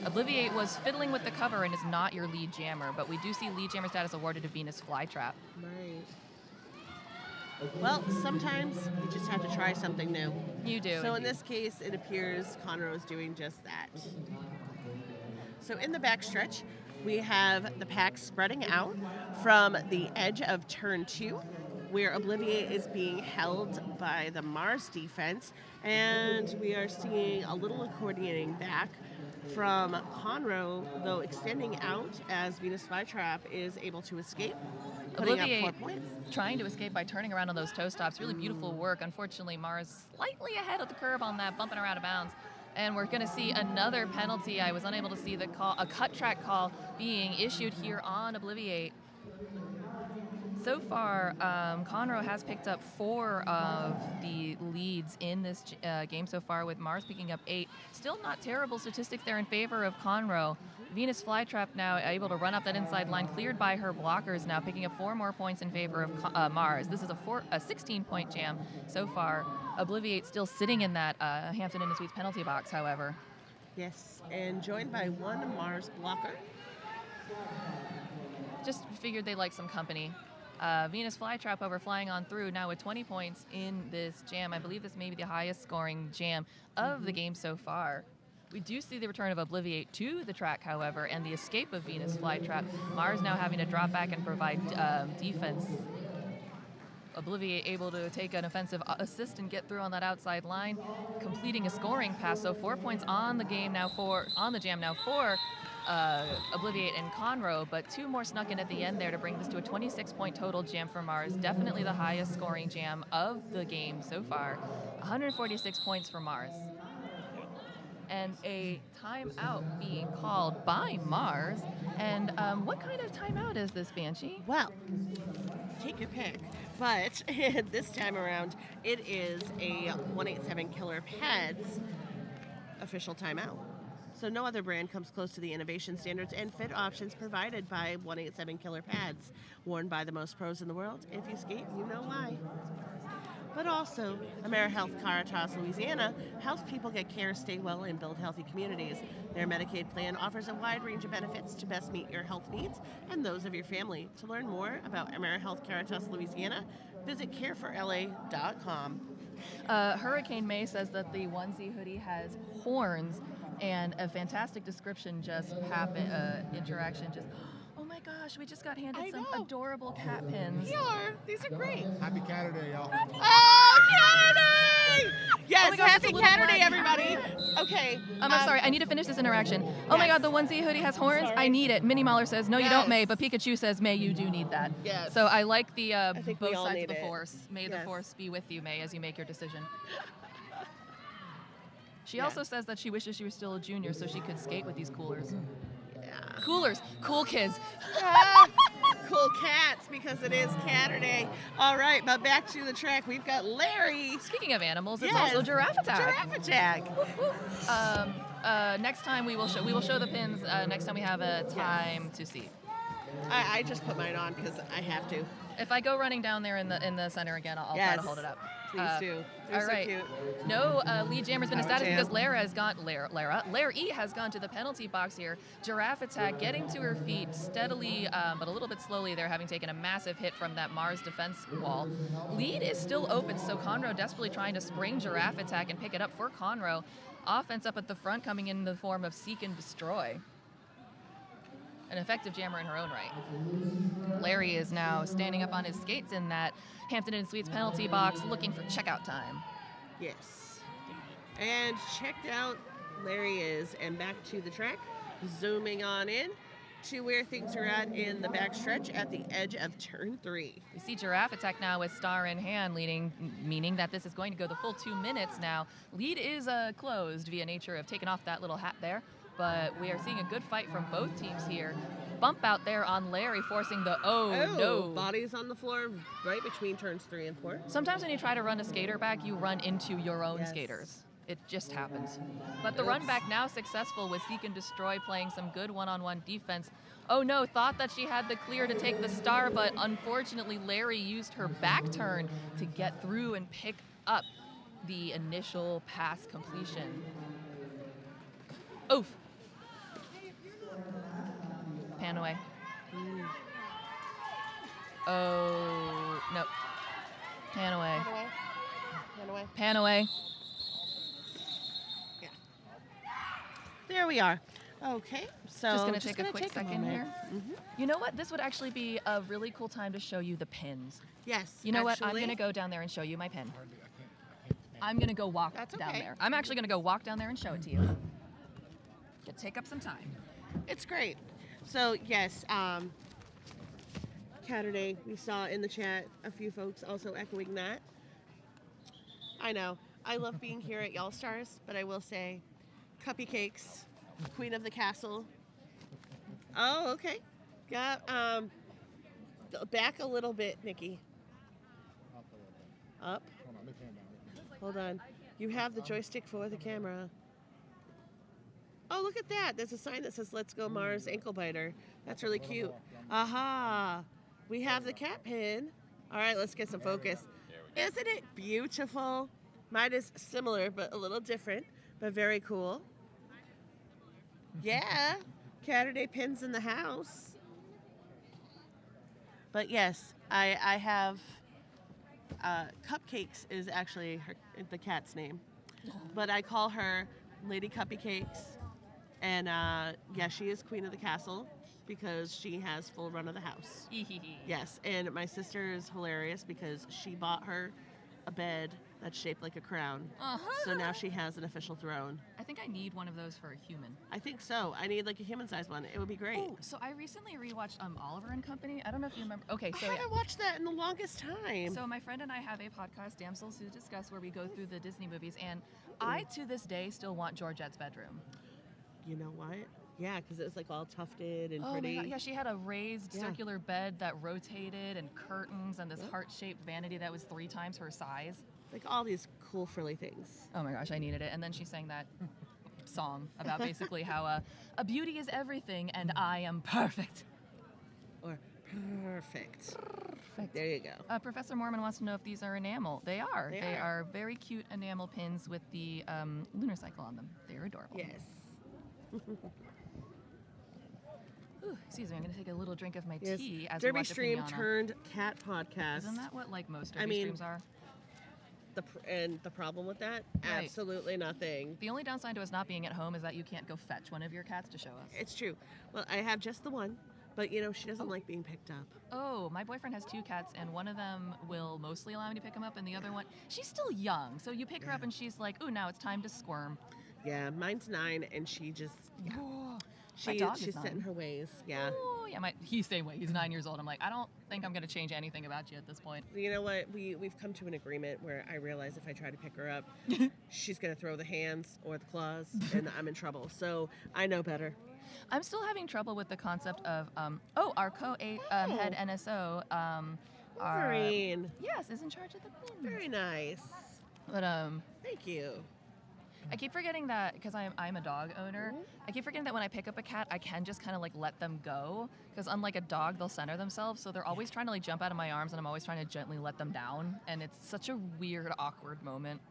Obliviate was fiddling with the cover and is not your lead jammer. But we do see lead jammer status awarded to Venus Flytrap. Right. Well, sometimes you just have to try something new. You do. So in indeed. this case, it appears Conroe is doing just that. So in the backstretch, we have the pack spreading out from the edge of turn 2, where Obliviate is being held by the Mars defense, and we are seeing a little accordioning back from Conroe, though extending out as Venus Flytrap is able to escape, putting up 4 Obliviate points. trying to escape by turning around on those toe stops. Really beautiful work. Unfortunately, Mars slightly ahead of the curve on that, bumping her out of bounds. And we're going to see another penalty. I was unable to see the call, a cut track call being issued here on Obliviate. So far, Conroe has picked up 4 of the leads in this game so far, with Mars picking up 8. Still not terrible statistics there in favor of Conroe. Venus Flytrap now able to run up that inside line, cleared by her blockers now, picking up 4 more points in favor of Mars. This is a 16-point jam so far. Obliviate still sitting in that Hampton Inn & Suites penalty box, however. Yes, and joined by 1 Mars blocker. Just figured they liked some company. Venus Flytrap over flying on through now with 20 points in this jam. I believe this may be the highest scoring jam of the game so far. We do see the return of Obliviate to the track, however, and the escape of Venus Flytrap. Mars now having to drop back and provide defense. Obliviate able to take an offensive assist and get through on that outside line, completing a scoring pass. So 4 points on the jam now for Obliviate and Conroe, but 2 more snuck in at the end there to bring this to a 26-point total jam for Mars. Definitely the highest scoring jam of the game so far. 146 points for Mars. And a timeout being called by Mars. And what kind of timeout is this, Banshee? Well, take your pick. But this time around, it is a 187 Killer Pads official timeout. So no other brand comes close to the innovation standards and fit options provided by 187 Killer Pads, worn by the most pros in the world. If you skate, you know why. But also, AmeriHealth Caritas Louisiana helps people get care, stay well, and build healthy communities. Their Medicaid plan offers a wide range of benefits to best meet your health needs and those of your family. To learn more about AmeriHealth Caritas Louisiana, visit careforla.com. Hurricane May says that the onesie hoodie has horns, and a fantastic description just happened, interaction just, oh my gosh, we just got handed some adorable cat pins. These are great. Happy Saturday, y'all. Oh, Saturday! Yes, Oh my gosh, happy it's a little Saturday, black everybody. Okay. I'm sorry, I need to finish this interaction. Oh my Yes. god, the onesie hoodie has horns? Sorry. I need it. Minnie Mahler says, no, you Yes. don't, May, but Pikachu says, May, you do need that. Yes. So I like the think we both all sides of need the it. force. May the Yes. force be with you, May, as you make your decision. She Yeah. also says that she wishes she was still a junior so she could skate with these coolers. Yeah. Coolers, cool kids. Cool cats, because it is Saturday. All right, but back to the track. We've got Larry. Speaking of animals, it's Yes. also Giraffe Attack. Giraffe Attack. Next time we will show the pins. Next time we have a time to see. I just put mine on because I have to. If I go running down there in the center again, I'll try Yes. to hold it up. Please do. They're all so right. cute. No lead jammer's been Power established jam. because Larry has gone to the penalty box here. Giraffe Attack getting to her feet steadily, but a little bit slowly there, having taken a massive hit from that Mars defense wall. Lead is still open, so Conroe desperately trying to spring Giraffe Attack and pick it up for Conroe. Offense up at the front coming in the form of Seek and Destroy. An effective jammer in her own right. Larry is now standing up on his skates in that Hampton Inn & Suites penalty box looking for checkout time. Yes. And checked out Larry is, and back to the track, zooming on in to where things are at in the backstretch at the edge of turn 3. We see Giraffe Attack now with star in hand leading, meaning that this is going to go the full 2 minutes now. Lead is closed via nature of taking off that little hat there, but we are seeing a good fight from both teams here. Bump out there on Larry, forcing the no. Bodies on the floor right between turns 3 and 4. Sometimes when you try to run a skater back, you run into your own Yes. skaters. It just happens. But the run back now successful with Seek and Destroy playing some good one-on-one defense. Oh no, thought that she had the clear to take the star, but unfortunately Larry used her back turn to get through and pick up the initial pass completion. Oof. Pan away. Oh, no. Pan away. Pan away. Pan away. Pan away. Yeah. There we are. Okay, so Just gonna take a quick second moment. here. You know what? This would actually be a really cool time to show you the pins. Yes. You know what? I'm actually, gonna go down there and show you my pin. I'm gonna go walk That's down okay. there. I'm actually gonna go walk down there and show it to you. It'll take up some time. It's great. So yes, Saturday we saw in the chat a few folks also echoing that. I know. I love being here at Y'all Stars, but I will say, Cuppy Cakes, Queen of the Castle. Oh, okay. Got back a little bit, Nikki. Up. Hold on. You have the joystick for the camera. Oh, look at that. There's a sign that says, "Let's go Mars ankle biter." That's really cute. Aha. We have the cat pin. All right, let's get some focus. Isn't it beautiful? Mine is similar, but a little different, but very cool. Yeah. Saturday pins in the house. But yes, I have Cupcakes is actually the cat's name, but I call her Lady Cuppy Cakes, and yeah, she is queen of the castle because she has full run of the house. Yes, and my sister is hilarious because she bought her a bed that's shaped like a crown, so now she has an official throne. I think I need one of those for a human. I think so. I need like a human-sized one. It would be great. Oh, so I recently rewatched Oliver and Company. I don't know if you remember. Okay, so I haven't watched that in the longest time. So my friend and I have a podcast, Damsels Who Discuss, where we go through the Disney movies, and I, to this day, still want Georgette's bedroom. You know what? Yeah, because it was like all tufted and Oh pretty. my God, yeah, she had a raised Yeah. circular bed that rotated and curtains and this heart-shaped vanity that was 3 times her size. Like all these cool frilly things. Oh my gosh, I needed it. And then she sang that song about basically how a beauty is everything and I am perfect. Or perfect. There you go. Professor Mormon wants to know if these are enamel. They are. They are very cute enamel pins with the lunar cycle on them. They're adorable. Yes. Ooh, excuse me, I'm going to take a little drink of my Yes. tea as we Derby watch Stream Pinata. turned cat podcast. Isn't that what like most I Derby mean, streams are? And the problem with that? Right. Absolutely nothing. The only downside to us not being at home is that you can't go fetch one of your cats to show us. It's true. Well, I have just the one, but you know, she doesn't like being picked up. Oh, my boyfriend has 2 cats, and one of them will mostly allow me to pick him up, and the other one, she's still young. So you pick her up, and she's like, ooh, now it's time to squirm. Yeah, mine's 9, and she just, Oh, my dog is she's set in 9. her ways. Yeah. Oh, yeah, he's the same way. He's 9 years old. I'm like, I don't think I'm going to change anything about you at this point. You know what? We've come to an agreement where I realize if I try to pick her up, she's going to throw the hands or the claws, and I'm in trouble. So I know better. I'm still having trouble with the concept of, our co-head NSO, Wolverine. yes, is in charge of the pins. Very nice. But, Thank you. I keep forgetting that because I'm a dog owner. I keep forgetting that when I pick up a cat, I can just kind of like let them go because unlike a dog, they'll center themselves. So they're always trying to like jump out of my arms, and I'm always trying to gently let them down. And it's such a weird, awkward moment.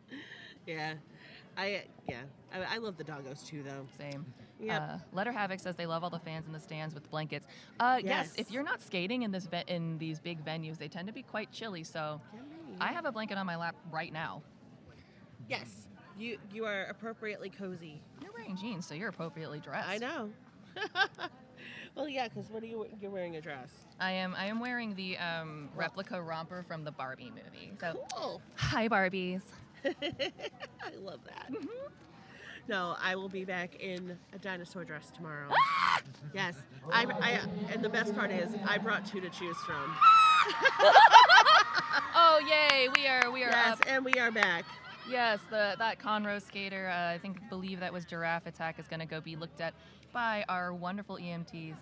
Yeah. I love the doggos too, though. Same. Yep. Letter Havoc says they love all the fans in the stands with blankets. Yes, Yes. if you're not skating in in these big venues, they tend to be quite chilly. So I have a blanket on my lap right now. Yes. You are appropriately cozy. You're wearing jeans, so you're appropriately dressed. I know. Well, yeah, because you're wearing a dress. I am wearing the replica romper from the Barbie movie. So Cool. hi, Barbies. I love that. No, I will be back in a dinosaur dress tomorrow. Yes. And the best part is I brought 2 to choose from. Oh, yay! We are Yes, up. and we are back. Yes, that Conroe skater. I believe that was Giraffe Attack is going to go be looked at by our wonderful EMTs.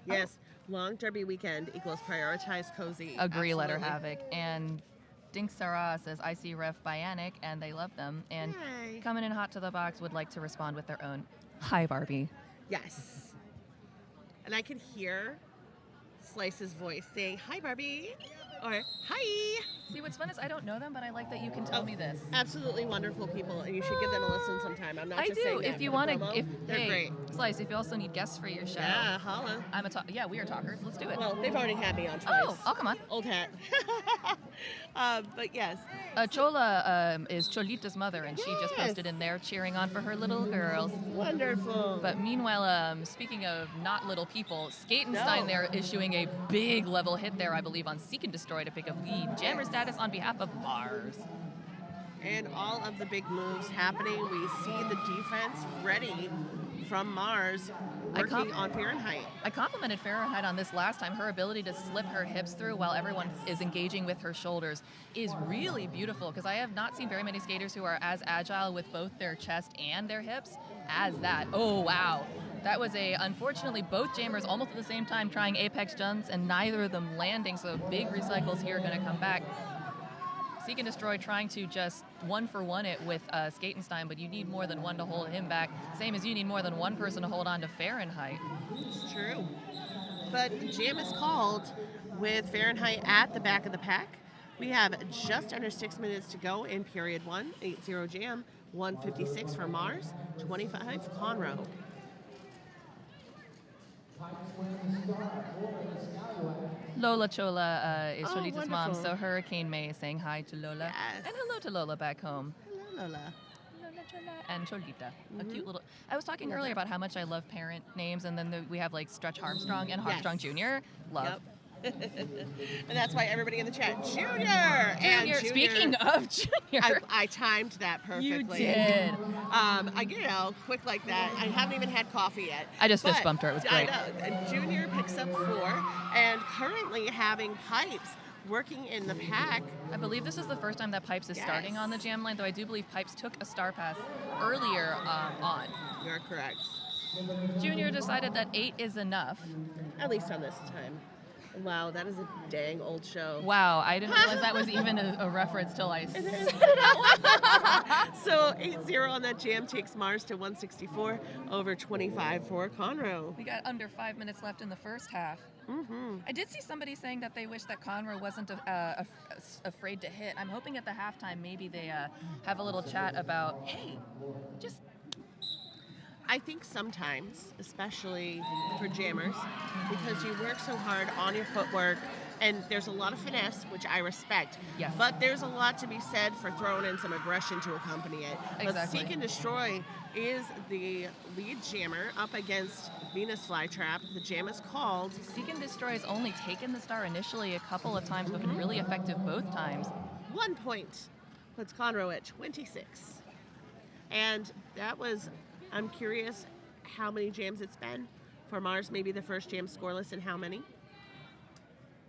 Yes. Long Derby weekend equals prioritized cozy. Agree, Letter Absolutely. Havoc. And Dink Sarah says, I see Ref Bionic, and they love them. And Yay. coming in hot to the box would like to respond with their own, hi, Barbie. Yes. And I can hear Slice's voice saying, "Hi, Barbie." or hi. See, what's fun is I don't know them, but I like that you can tell me this. Absolutely wonderful people, and you should give them a listen sometime. I'm not I just do. saying that If you for the want to, promo. if They're hey, great. Slice, if you also need guests for your show, Yeah, holla. yeah, we are talkers. Let's do it. Well, they've already had me on twice. Oh, I'll come on. Old hat. But yes. Chola is Cholita's mother, and she just Yes. posted in there cheering on for her little girls. Wonderful. But meanwhile, speaking of not little people, Skatenstein No. there issuing a big level hit there, I believe, on Seek and Destroy to pick up lead jammer status on behalf of Mars. And all of the big moves happening. We see the defense ready from Mars working on Fahrenheit. I complimented Fahrenheit on this last time. Her ability to slip her hips through while everyone is engaging with her shoulders is really beautiful, because I have not seen very many skaters who are as agile with both their chest and their hips as that. Oh, wow. That was unfortunately, both jammers almost at the same time trying apex jumps and neither of them landing, so big recycles here are going to come back. Seek and Destroy trying to just one-for-one it with Skatenstein, but you need more than one to hold him back. Same as you need more than one person to hold on to Fahrenheit. It's true. But the jam is called with Fahrenheit at the back of the pack. We have just under 6 minutes to go in period 1. 8-0 jam, 156 for Mars, 25 Conroe. Lola Chola is Oh, Cholita's mom, wonderful. so Hurricane May is saying hi to Lola. Yes. And hello to Lola back home. Hello, Lola. Lola Chola and Cholita. A cute little... I was talking earlier about how much I love parent names, and then we have like Stretch Armstrong and Armstrong Jr. Love. Yep. And that's why everybody in the chat, Junior! And Junior, Speaking of Junior, I timed that perfectly. you did. Quick like that. I haven't even had coffee yet. I just fist But bumped her. It was I great. know. And Junior picks up 4, and currently having Pipes working in the pack. I believe this is the first time that Pipes is Yes. starting on the jam line, though I do believe Pipes took a star pass earlier on. You're correct. Junior decided that 8 is enough. At least on this time. Wow, that is a dang old show. Wow, I didn't realize that was even a reference till I said it out loud. So 8-0 on that jam takes Mars to 164 over 25 for Conroe. We got under 5 minutes left in the first half. Mm-hmm. I did see somebody saying that they wish that Conroe wasn't afraid to hit. I'm hoping at the halftime maybe they have a little chat about, hey, just... I think sometimes, especially for jammers, because you work so hard on your footwork, and there's a lot of finesse, which I respect. Yes. But there's a lot to be said for throwing in some aggression to accompany it. Exactly. But Seek and Destroy is the lead jammer up against Venus Flytrap. The jam is called. Seek and Destroy has only taken the star initially a couple of times, but been really effective both times. 1 point puts Conroe at 26. And that was, I'm curious how many jams it's been. For Mars, maybe the first jam scoreless, and how many?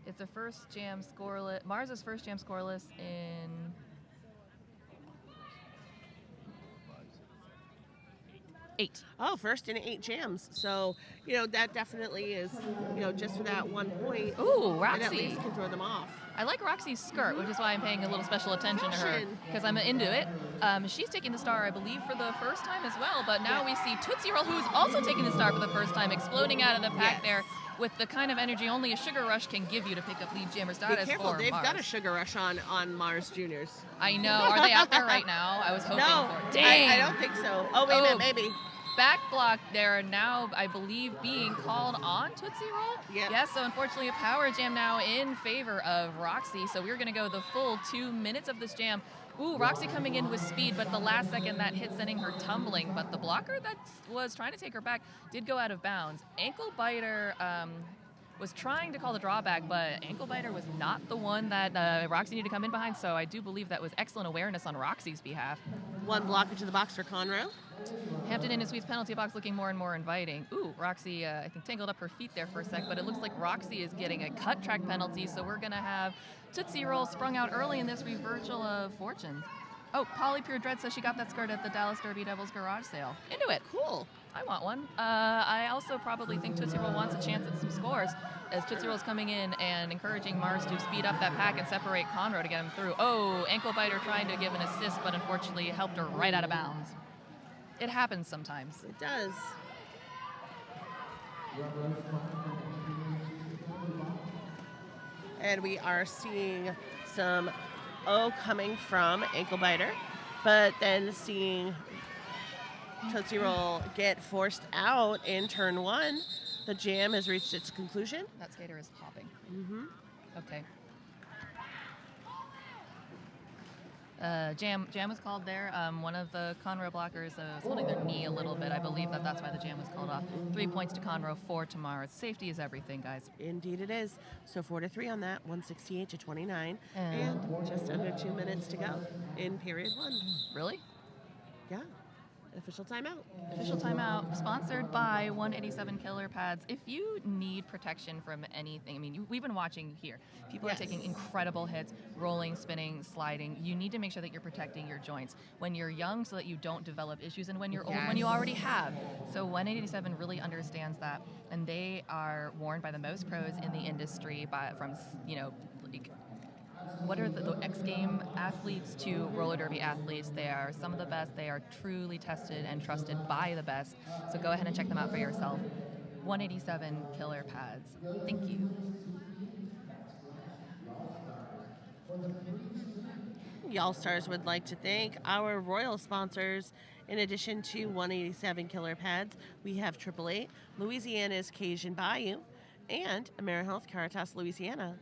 It's the first jam scoreless. Mars's first jam scoreless in 8. Oh, first in 8 jams. So, that definitely is, just for that 1 point. Ooh, And Roxy. at least can throw them off. I like Roxy's skirt, which is why I'm paying a little special attention to her, Fashion. because I'm into it. She's taking the star, I believe, for the first time as well, but now we see Tootsie Roll, who's also taking the star for the first time, exploding out of the pack Yes. there with the kind of energy only a Sugar Rush can give you to pick up lead jammer Be status careful, for they've Mars. got a sugar rush on Mars Juniors. I know. Are they out there right now? I was hoping No, for. Dang! I don't think so. Oh, wait a minute, maybe. Back block there now, I believe, being called on Tootsie Roll. Yep. Yes, so unfortunately a power jam now in favor of Roxy. So we're going to go the full 2 minutes of this jam. Ooh, Roxy coming in with speed, but the last second that hit sending her tumbling. But the blocker that was trying to take her back did go out of bounds. Ankle Biter was trying to call the drawback, but Ankle Biter was not the one that Roxy needed to come in behind. So I do believe that was excellent awareness on Roxy's behalf. 1 blocker to the box for Conroe. Hampton in his Sweets penalty box looking more and more inviting. Ooh, Roxy, I think, tangled up her feet there for a sec, but it looks like Roxy is getting a cut track penalty, so we're going to have Tootsie Roll sprung out early in this reversal of fortune. Oh, Polly Pure Dread says she got that skirt at the Dallas Derby Devils garage sale. Into it. Cool. I want one. I also probably think Tootsie Roll wants a chance at some scores, as Tootsie Roll's coming in and encouraging Mars to speed up that pack and separate Conroe to get him through. Oh, Ankle Biter trying to give an assist, but unfortunately helped her right out of bounds. It happens sometimes. It does. And we are seeing some coming from Ankle Biter, but then seeing Tootsie Roll get forced out in turn 1. The jam has reached its conclusion. That skater is hopping. Mm-hmm. Okay. Jam was called there. One of the Conroe blockers is holding their knee a little bit. I believe that's why the jam was called off. 3 points to Conroe, 4 to Mars. Safety is everything, guys. Indeed it is. So 4-3 on that, 168-29, and just under 2 minutes to go in period 1. Really? Yeah. Official timeout. Official timeout, sponsored by 187 Killer Pads. If you need protection from anything, I mean, we've been watching here. People are taking incredible hits, rolling, spinning, sliding. You need to make sure that you're protecting your joints when you're young so that you don't develop issues, and when you're old, when you already have. So 187 really understands that, and they are worn by the most pros in the industry, from, like, what are the X Game athletes to roller derby athletes. They are some of the best. They are truly tested and trusted by the best. So go ahead and check them out for yourself. 187 Killer Pads. Thank you. The All-Stars would like to thank our royal sponsors. In addition to 187 Killer Pads, we have 888, Louisiana's Cajun Bayou, and AmeriHealth Caritas Louisiana.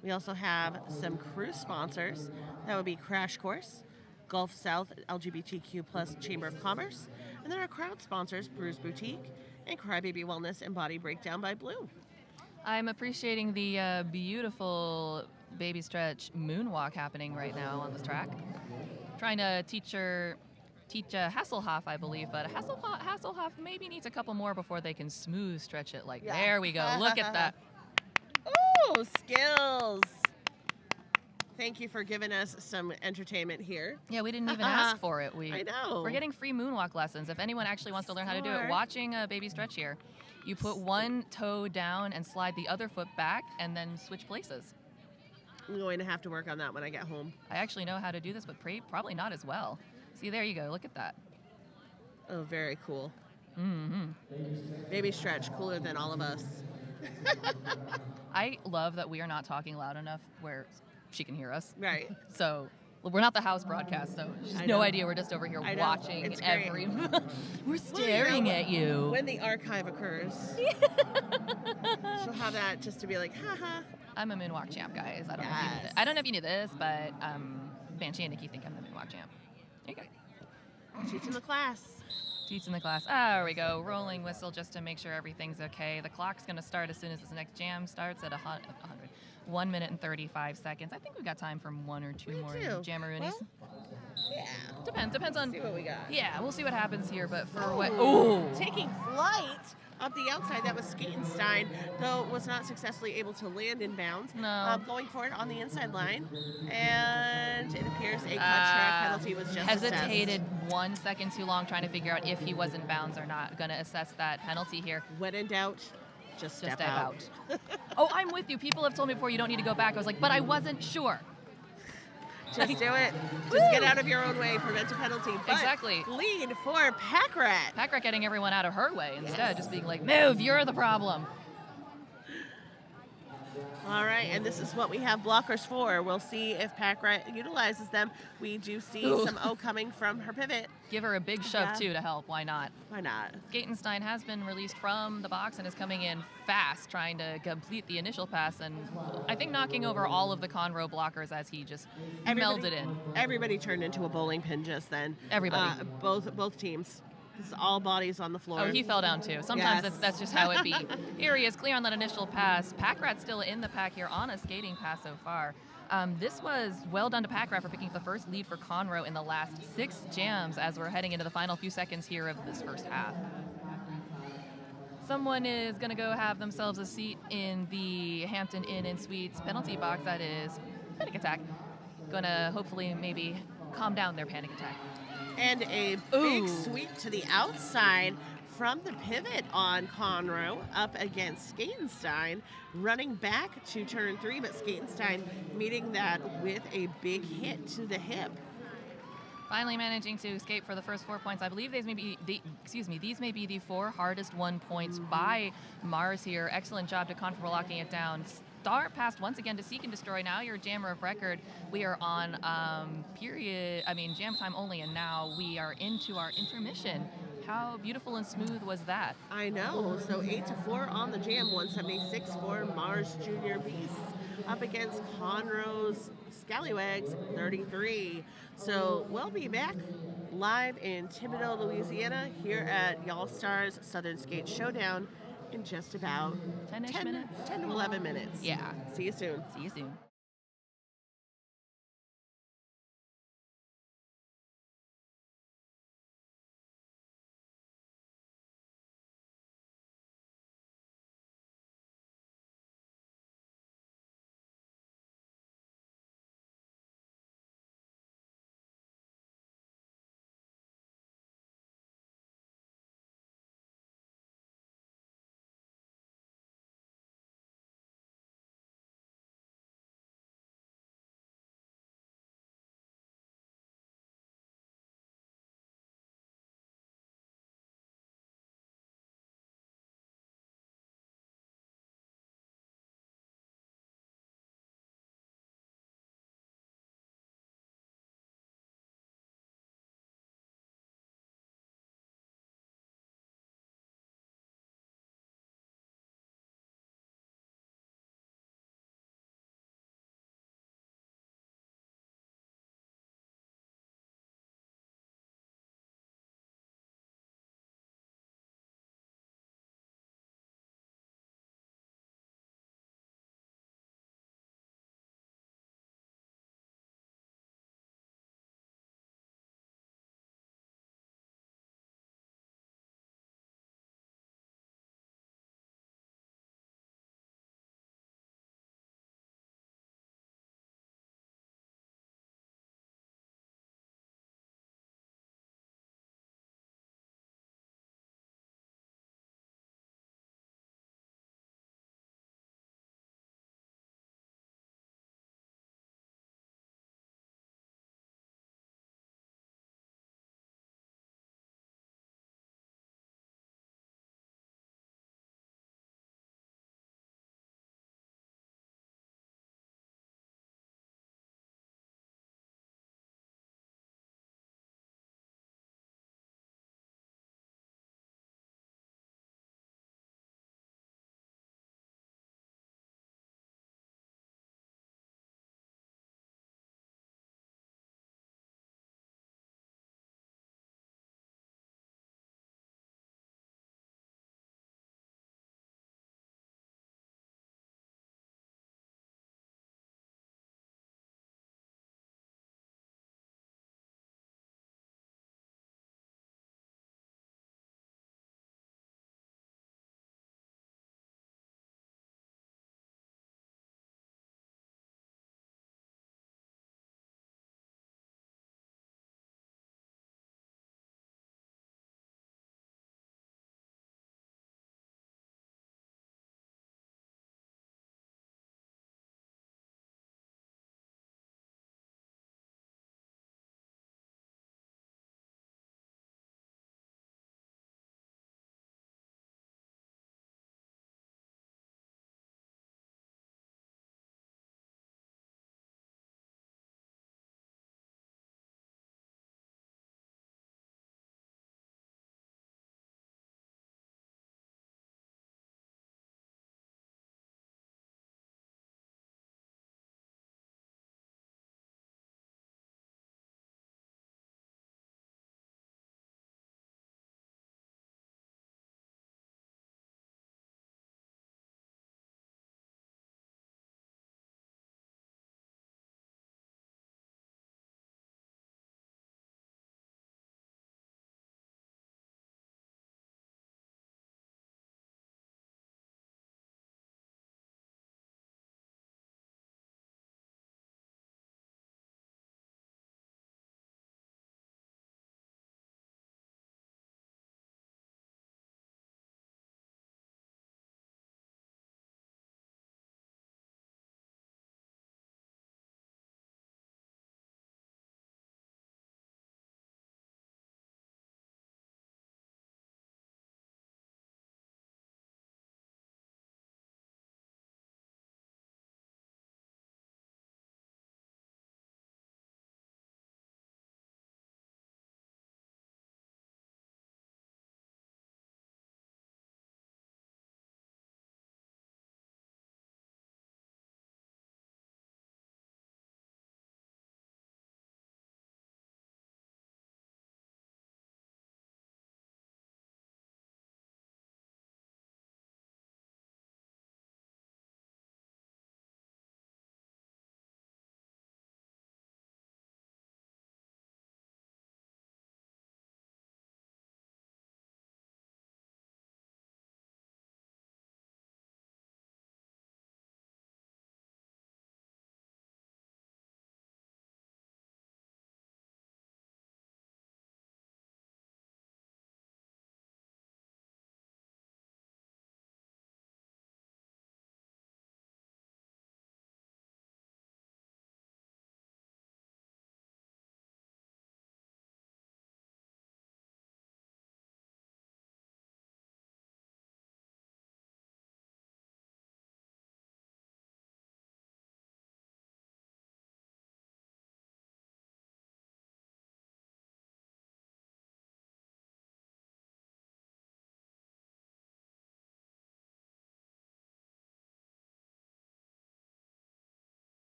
We also have some cruise sponsors. That would be Crash Course, Gulf South LGBTQ plus Chamber of Commerce, and then our crowd sponsors, Brews Boutique, and Crybaby Wellness and Body Breakdown by Blue. I'm appreciating the beautiful baby stretch moonwalk happening right now on this track. Trying to teach Hasselhoff, I believe, but Hasselhoff maybe needs a couple more before they can smooth stretch it. There we go. Look at that. Ooh, skills. Thank you for giving us some entertainment here. Yeah, we didn't even ask for it. I know. We're getting free moonwalk lessons. If anyone actually wants to learn how to do it, watching a baby stretch here, you put one toe down and slide the other foot back and then switch places. I'm going to have to work on that when I get home. I actually know how to do this, but probably not as well. See, there you go. Look at that. Oh, very cool. Mm-hmm. Baby stretch, cooler than all of us. I love that we are not talking loud enough where she can hear us. Right. So we're not the house broadcast, so she's no idea. We're just over here watching every. We're staring at you. When the archive occurs, she'll have that just to be like, haha. I'm a moonwalk champ, guys. I don't know if you knew this, but Banshee and Nikki think I'm the moonwalk champ. There you go. Teaching the class. Teaching the class. There we go. Rolling whistle just to make sure everything's okay. The clock's going to start as soon as this next jam starts at 100. 1 minute and 35 seconds. I think we've got time for one or two more jammaroonies. Well, yeah. Depends on. See what we got. Yeah, we'll see what happens here. But for what? Oh, taking flight up the outside. That was Skatenstein, though was not successfully able to land in bounds. No. Going for it on the inside line, and it appears a cut track penalty was just hesitated 1 second too long trying to figure out if he was in bounds or not. Going to assess that penalty here. When in doubt, just step out. Oh, I'm with you. People have told me before you don't need to go back. I was like, but I wasn't sure. Just do it. Just get out of your own way. Prevent a penalty. But exactly. Lead for Packrat. Packrat getting everyone out of her way instead. Just being like, move, you're the problem. All right, and this is what we have blockers for. We'll see if Packrat utilizes them. We do see some O coming from her pivot. Give her a big shove, too, to help. Why not? Why not? Skatenstein has been released from the box and is coming in fast, trying to complete the initial pass, and I think knocking over all of the Conroe blockers as he just melded in. Everybody turned into a bowling pin just then. Everybody. Both teams. It's all bodies on the floor. Oh, he fell down too. Sometimes that's just how it be. Here he is, clear on that initial pass. Packrat still in the pack here on a skating pass so far. This was well done to Packrat for picking up the first lead for Conroe in the last 6 jams as we're heading into the final few seconds here of this first half. Someone is going to go have themselves a seat in the Hampton Inn & Suites penalty box. That is panic attack. Going to hopefully maybe calm down their panic attack. And a big sweep to the outside from the pivot on Conroe up against Skatenstein, running back to turn 3, but Skatenstein meeting that with a big hit to the hip. Finally managing to escape for the first 4 points. I believe these may be the 4 hardest won points by Mars here. Excellent job to Conroe locking it down. Start passed once again to Seek and Destroy. Now your jammer of record. We are on jam time only, and now we are into our intermission. How beautiful and smooth was that? I know. So 8-4 on the jam, 176 for Mars Junior Beasts up against Conroe's Scallywags, 33. So we'll be back live in Thibodaux, Louisiana, here at Y'all Stars Southern Skate Showdown in just about 10-ish minutes? 10 to 11 minutes. Yeah. See you soon. See you soon.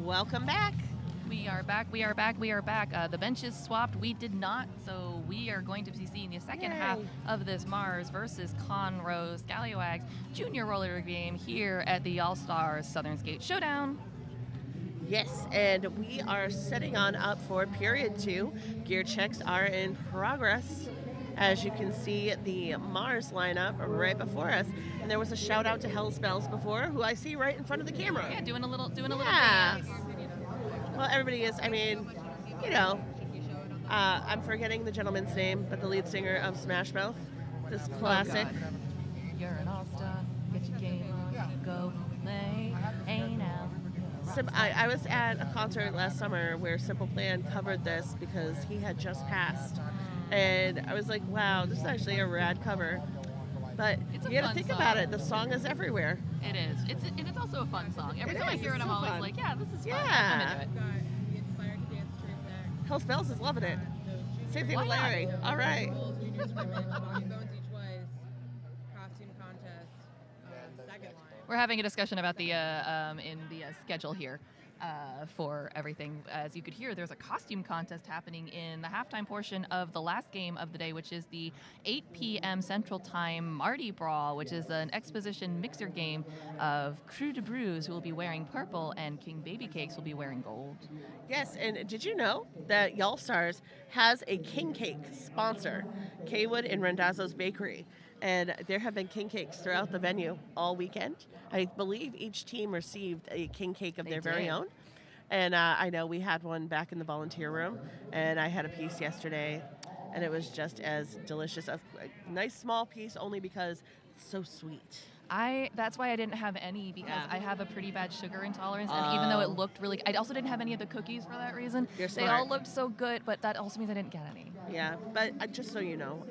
Welcome back. We are back. We are back. We are back. The benches swapped. We did not, so we are going to be seeing the second half of this Mars versus Conroe Scallywags junior roller game here at the All-Stars Southern Skate Showdown. Yes, and we are setting on up for period 2. Gear checks are in progress. As you can see, the Mars lineup right before us. And there was a shout out to Hell's Bells before, who I see right in front of the camera. Yeah, doing a little dance. Well, everybody is, I mean, you know, I'm forgetting the gentleman's name, but the lead singer of Smash Mouth, this classic. Oh, you're an all-star, get your game on, go play, hey now. I was at a concert last summer where Simple Plan covered this because he had just passed. And I was like, wow, this is actually a rad cover. But you gotta think about it, the song is everywhere. It is. It's also a fun song. Every time I hear it, I'm always like, yeah, this is fun. Yeah. I'm into it. Hell's Bells is loving it. Same thing with Larry. All right. We're having a discussion about the schedule here for everything. As you could hear, there's a costume contest happening in the halftime portion of the last game of the day, which is the 8 p.m. Central Time Mardi Brawl, which is an exposition mixer game of Crew de Bruise, who will be wearing purple, and King Baby Cakes will be wearing gold. Yes, and did you know that Y'all Stars has a king cake sponsor, Kaywood and Rendazzo's Bakery? And there have been king cakes throughout the venue all weekend. I believe each team received a king cake of their very own. And I know we had one back in the volunteer room, and I had a piece yesterday, and it was just as delicious. A nice small piece only because it's so sweet. That's why I didn't have any, because I have a pretty bad sugar intolerance, and even though it looked really, I also didn't have any of the cookies for that reason. You're smart. They all looked so good, but that also means I didn't get any. Yeah, but just so you know,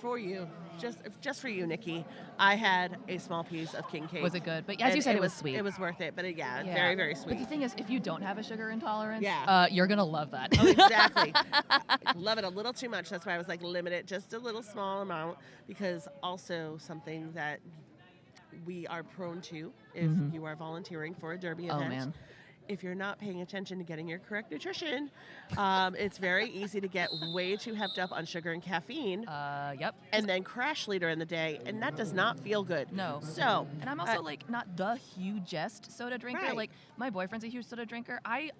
for you, just for you, Nikki, I had a small piece of king cake. Was it good? But as you said, it was sweet. It was worth it, but very, very sweet. But the thing is, if you don't have a sugar intolerance, Yeah. You're going to love that. Oh, exactly. Love it a little too much. That's why I was like, limit it just a little small amount, because also something that we are prone to if you are volunteering for a derby event. Oh, man. If you're not paying attention to getting your correct nutrition, it's very easy to get way too hepped up on sugar and caffeine. Yep. And then crash later in the day, and that does not feel good. No. So. And I'm also not the hugest soda drinker. Right. Like, my boyfriend's a huge soda drinker. I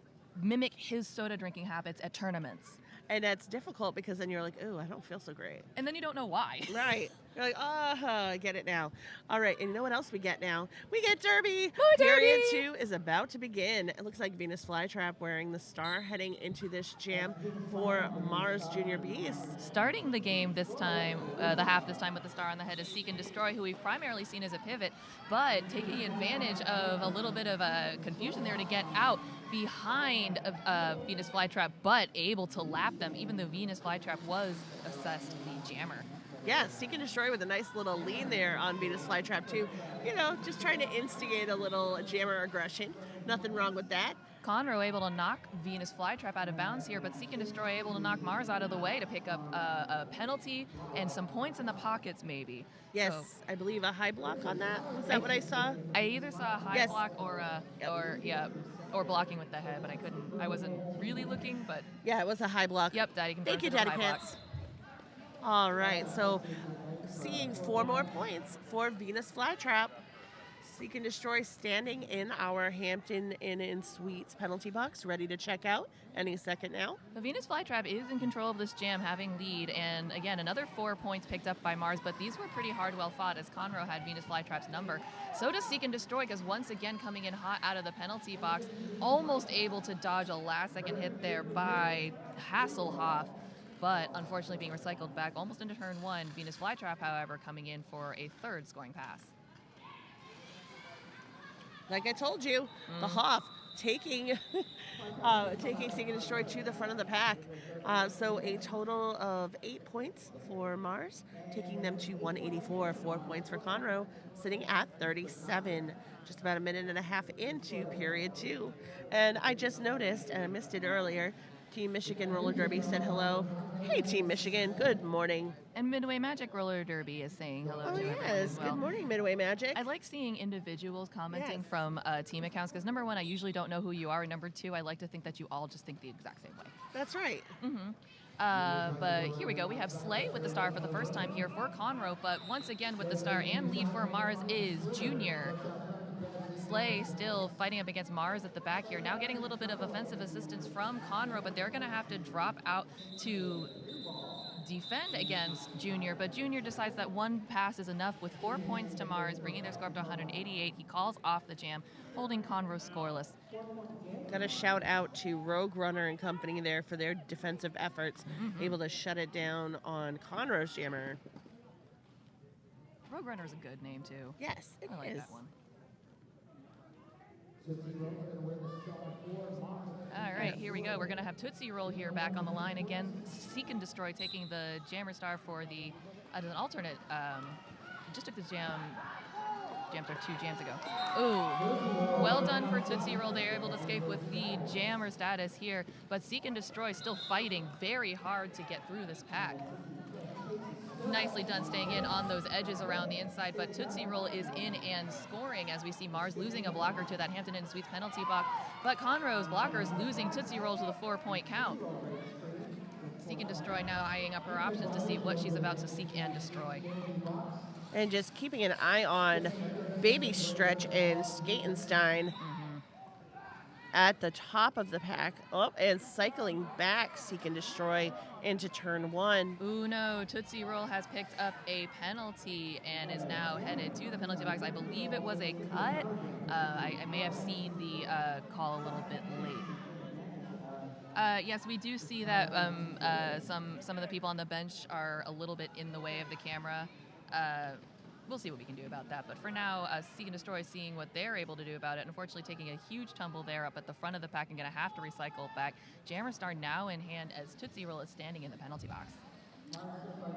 mimic his soda drinking habits at tournaments. And that's difficult because then you're like, ooh, I don't feel so great. And then you don't know why. Right. You're like, I get it now. All right, and you know what else we get now? We get Derby. More Derby! Period 2 is about to begin. It looks like Venus Flytrap wearing the star heading into this jam for Mars Junior Beast. Starting the game this time, the half this time with the star on the head is Seek and Destroy, who we've primarily seen as a pivot, but taking advantage of a little bit of a confusion there to get out behind Venus Flytrap, but able to lap them, even though Venus Flytrap was assessed the jammer. Yeah, Seek and Destroy with a nice little lean there on Venus Flytrap too. You know, just trying to instigate a little jammer aggression. Nothing wrong with that. Conroe able to knock Venus Flytrap out of bounds here, but Seek and Destroy able to knock Mars out of the way to pick up a penalty and some points in the pockets maybe. Yes, So, I believe a high block on that. Was that what I saw? I either saw a high Yes. block or blocking with the head, but I wasn't really looking, but Yeah, it was a high block. yep, Daddy can Thank you, Daddy Pants. All right, so seeing 4 more points for Venus Flytrap. Seek and Destroy standing in our Hampton Inn & Suites penalty box, ready to check out any second now. The Venus Flytrap is in control of this jam, having lead, and again, another 4 points picked up by Mars, but these were pretty hard, well fought, as Conroe had Venus Flytrap's number. So does Seek and Destroy, because once again coming in hot out of the penalty box, almost able to dodge a last-second hit there by Hasselhoff, but unfortunately being recycled back almost into turn 1. Venus Flytrap, however, coming in for a third scoring pass. Like I told you, the Hoff taking Seek and Destroy to the front of the pack. So a total of 8 points for Mars, taking them to 184. 4 points for Conroe, sitting at 37. Just about a minute and a half into period 2. And I just noticed, and I missed it earlier, Team Michigan Roller Derby said hello. Hey, Team Michigan. Good morning. And Midway Magic Roller Derby is saying hello Oh, to everyone yes. as well. Good morning, Midway Magic. I like seeing individuals commenting Yes. from team accounts because number one, I usually don't know who you are. And number two, I like to think that you all just think the exact same way. That's right. But here we go. We have Slay with the star for the first time here for Conroe, but once again with the star and lead for Mars is Junior. Slay still fighting up against Mars at the back here. Now getting a little bit of offensive assistance from Conroe, but they're going to have to drop out to defend against Junior. But Junior decides that one pass is enough with 4 points to Mars, bringing their score up to 188. He calls off the jam, holding Conroe scoreless. Got to shout out to Rogue Runner and company there for their defensive efforts, able to shut it down on Conroe's jammer. Rogue Runner is a good name, too. Yes, it I like is. that one. All right, here we go. We're going to have Tootsie Roll here back on the line again. Seek and Destroy taking the Jammer Star for the as an alternate. Just took the jam star 2 jams ago. Ooh, well done for Tootsie Roll. They're able to escape with the Jammer status here, but Seek and Destroy still fighting very hard to get through this pack. Nicely done staying in on those edges around the inside, but Tootsie Roll is in and scoring as we see Mars losing a blocker to that Hampton Inn Suites penalty box, but Conroe's blocker is losing Tootsie Roll to the 4-point count. Seek and Destroy now eyeing up her options to see what she's about to seek and destroy. And just keeping an eye on Baby Stretch and Skatenstein at the top of the pack. Oh, and cycling back, Seek and Destroy into turn 1. Ooh, no. Tootsie Roll has picked up a penalty and is now headed to the penalty box. I believe it was a cut. I may have seen the call a little bit late. Yes, we do see that some of the people on the bench are a little bit in the way of the camera. We'll see what we can do about that. But for now, Seek and Destroy seeing what they're able to do about it. Unfortunately, taking a huge tumble there up at the front of the pack and going to have to recycle back. Jammer Star now in hand as Tootsie Roll is standing in the penalty box.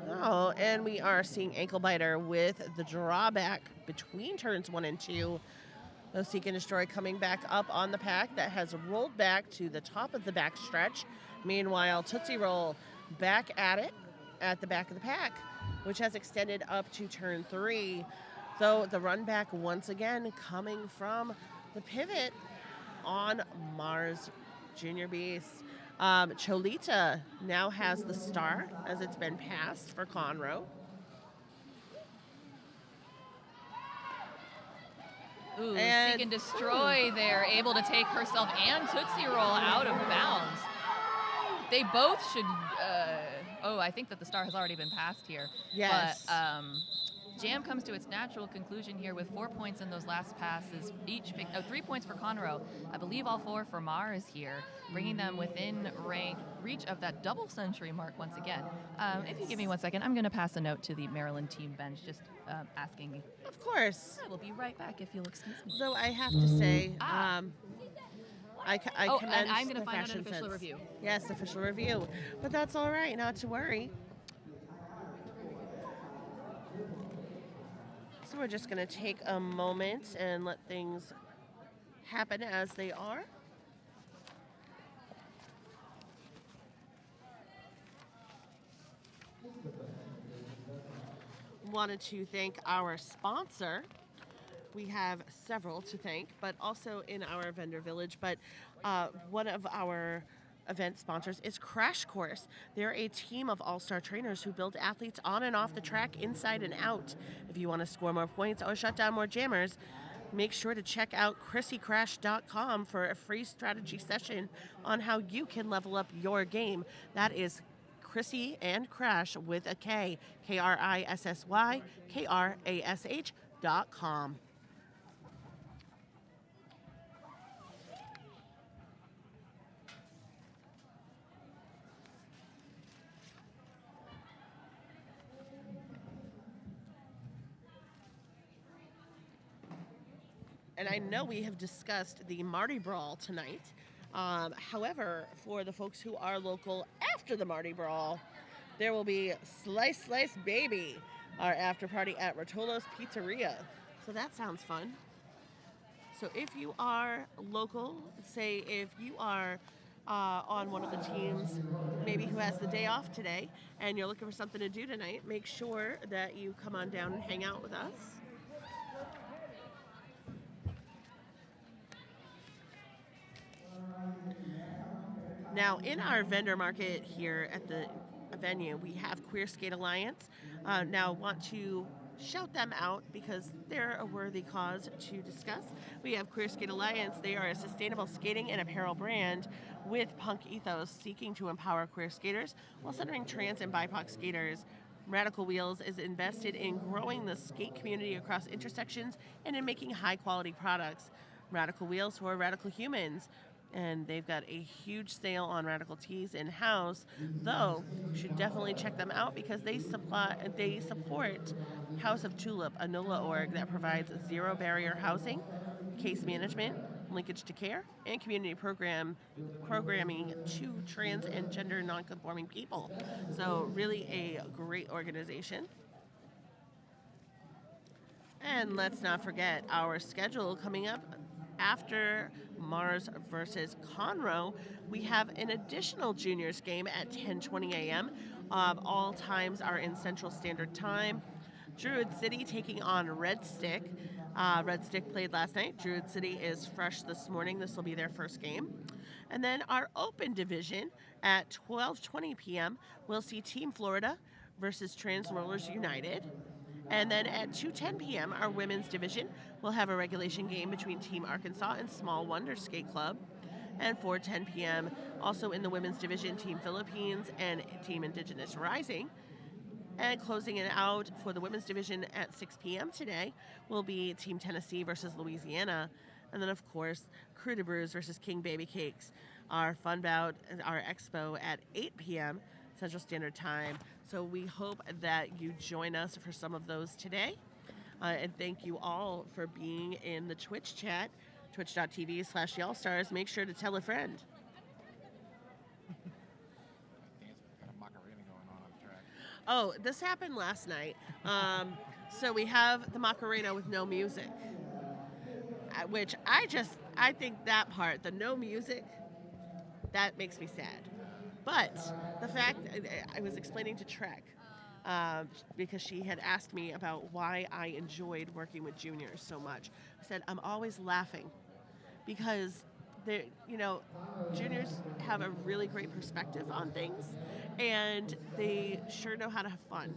Oh, and we are seeing Ankle Biter with the drawback between turns 1 and 2. The Seek and Destroy coming back up on the pack that has rolled back to the top of the back stretch. Meanwhile, Tootsie Roll back at it at the back of the pack, which has extended up to turn 3. So the run back once again coming from the pivot on Mars Junior Beast. Cholita now has the star as it's been passed for Conroe. Ooh, And- Seek and Destroy there, able to take herself and Tootsie Roll out of bounds. They both should, I think that the star has already been passed here. Yes. But Jam comes to its natural conclusion here with 4 points in those last passes. 3 points for Conroe. I believe all 4 for Mars here, bringing them within reach of that double century mark once again. If you give me 1 second, I'm going to pass a note to the Maryland team bench, just asking. Of course. I will be right back if you'll excuse me. Though I have to say, I and commend I'm going to the find out an fashion official sense. review. Yes, official review. But that's all right, not to worry. So we're just going to take a moment and let things happen as they are. Wanted to thank our sponsor. We have several to thank, but also in our vendor village. But one of our event sponsors is Crash Course. They're a team of all-star trainers who build athletes on and off the track, inside and out. If you want to score more points or shut down more jammers, make sure to check out ChrissyCrash.com for a free strategy session on how you can level up your game. That is Chrissy and Crash with a K, KRISSY, KRASH.com. And I know we have discussed the Mardi Brawl tonight. However, for the folks who are local after the Mardi Brawl, there will be Slice Slice Baby, our after party at Rotolo's Pizzeria. So that sounds fun. So if you are local, say if you are on one of the teams, maybe who has the day off today, and you're looking for something to do tonight, make sure that you come on down and hang out with us. Now, in our vendor market here at the venue, we have Queer Skate Alliance. Now, want to shout them out because they're a worthy cause to discuss. We have Queer Skate Alliance. They are a sustainable skating and apparel brand with punk ethos seeking to empower queer skaters while centering trans and BIPOC skaters. Radical Wheels is invested in growing the skate community across intersections and in making high-quality products. Radical Wheels for radical humans. And they've got a huge sale on Radical Tees in-house, though you should definitely check them out because they support House of Tulip, a NOLA org that provides zero-barrier housing, case management, linkage to care, and community programming to trans and gender nonconforming people. So really a great organization. And let's not forget our schedule coming up. After Mars versus Conroe, we have an additional juniors game at 10:20 a.m. All times are in Central Standard Time. Druid City taking on Red Stick. Red Stick played last night. Druid City is fresh this morning. This will be their first game. And then our open division at 12:20 p.m. we'll see Team Florida versus Trans Rollers United. And then at 2:10 p.m., our women's division will have a regulation game between Team Arkansas and Small Wonder Skate Club. And 4:10 p.m., also in the women's division, Team Philippines and Team Indigenous Rising. And closing it out for the women's division at 6 p.m. today will be Team Tennessee versus Louisiana. And then, of course, Crew de Brews versus King Baby Cakes. Our fun bout, our expo at 8 p.m. Central Standard Time. So we hope that you join us for some of those today. And thank you all for being in the Twitch chat, twitch.tv/y'allstars. Make sure to tell a friend. Oh, this happened last night. So we have the Macarena with no music, which I think that part, the no music, that makes me sad. But the fact, I was explaining to Trek, because she had asked me about why I enjoyed working with juniors so much. I said, I'm always laughing because juniors have a really great perspective on things and they sure know how to have fun.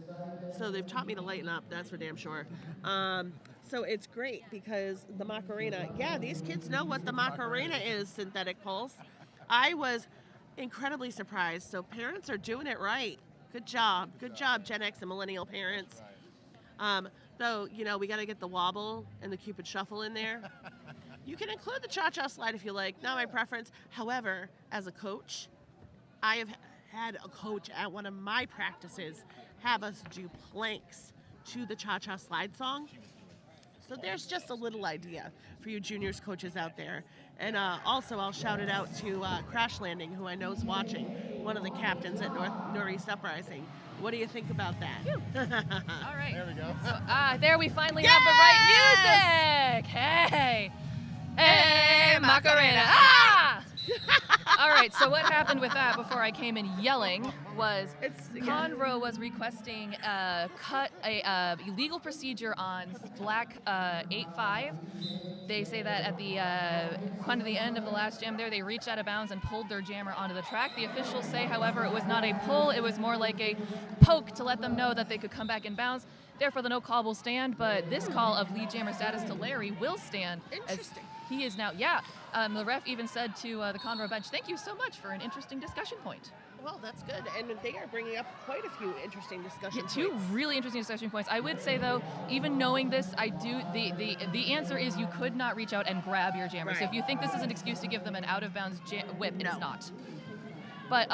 So they've taught me to lighten up, that's for damn sure. So it's great because the Macarena, these kids know what the Macarena is, Synthetic Pulse. I was incredibly surprised. So parents are doing it right. Good job, Gen X and millennial parents. Though, we got to get the wobble and the Cupid shuffle in there. You can include the cha-cha slide if you like, not my preference. However, as a coach, I have had a coach at one of my practices have us do planks to the cha-cha slide song. So there's just a little idea for you juniors coaches out there. And also I'll shout it out to Crash Landing, who I know is watching, one of the captains at Northeast Uprising. What do you think about that? All right. There we go. So, there we finally have the right music. Hey. Hey, Macarena. Ah! All right, so what happened with that before I came in yelling was Conroe was requesting a legal procedure on Black 8-5. They say that at the kind of the end of the last jam there, they reached out of bounds and pulled their jammer onto the track. The officials say, however, it was not a pull. It was more like a poke to let them know that they could come back in bounds. Therefore, the no call will stand, but this call of lead jammer status to Larry will stand. Interesting. He is now, the ref even said to the Conroe bench, thank you so much for an interesting discussion point. Well, that's good. And they are bringing up quite a few interesting discussion points. Two really interesting discussion points. I would say, though, even knowing this, the answer is you could not reach out and grab your jammer. Right. So if you think this is an excuse to give them an out-of-bounds whip, it's not. But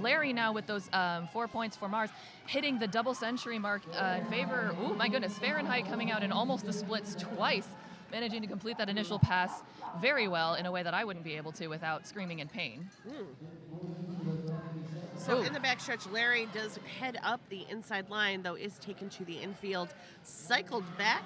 Larry now with those 4 points for Mars, hitting the double century mark in favor, oh my goodness, Fahrenheit coming out in almost the splits twice, managing to complete that initial pass very well in a way that I wouldn't be able to without screaming in pain. So in the backstretch, Larry does head up the inside line, though is taken to the infield, cycled back,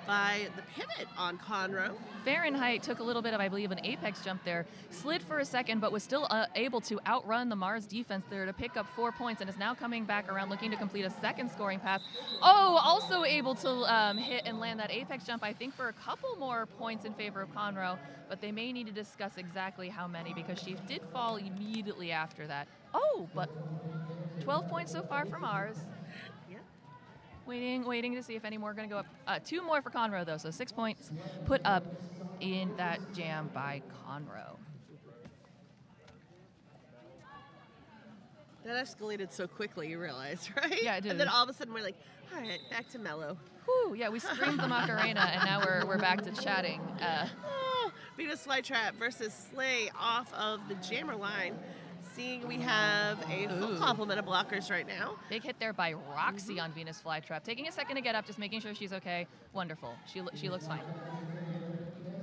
by the pivot on Conroe. Fahrenheit took a little bit of, I believe, an apex jump there, slid for a second, but was still able to outrun the Mars defense there to pick up 4 points, and is now coming back around looking to complete a second scoring pass. Oh, also able to hit and land that apex jump, I think, for a couple more points in favor of Conroe, but they may need to discuss exactly how many, because she did fall immediately after that. Oh, but 12 points so far for Mars. Waiting to see if any more are going to go up. 2 more for Conroe, though, so 6 points put up in that jam by Conroe. That escalated so quickly, you realize, right? Yeah, it did. And then all of a sudden we're like, all right, back to mellow. Whew, yeah, we screamed the Macarena, and now we're back to chatting. Venus Flytrap versus Slay off of the jammer line. Seeing we have a full complement of blockers right now. Big hit there by Roxy on Venus Flytrap. Taking a second to get up, just making sure she's okay. Wonderful. She looks fine.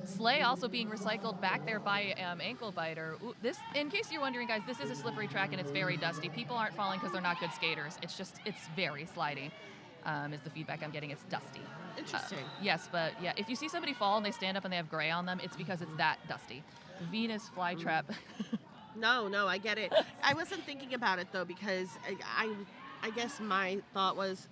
Slay also being recycled back there by Ankle Biter. Ooh, this, in case you're wondering, guys, this is a slippery track and it's very dusty. People aren't falling because they're not good skaters. It's very slidey. Is the feedback I'm getting. It's dusty. Interesting. Yes, but yeah, if you see somebody fall and they stand up and they have gray on them, it's because it's that dusty. Venus Flytrap. No, I get it. I wasn't thinking about it, though, because I guess my thought was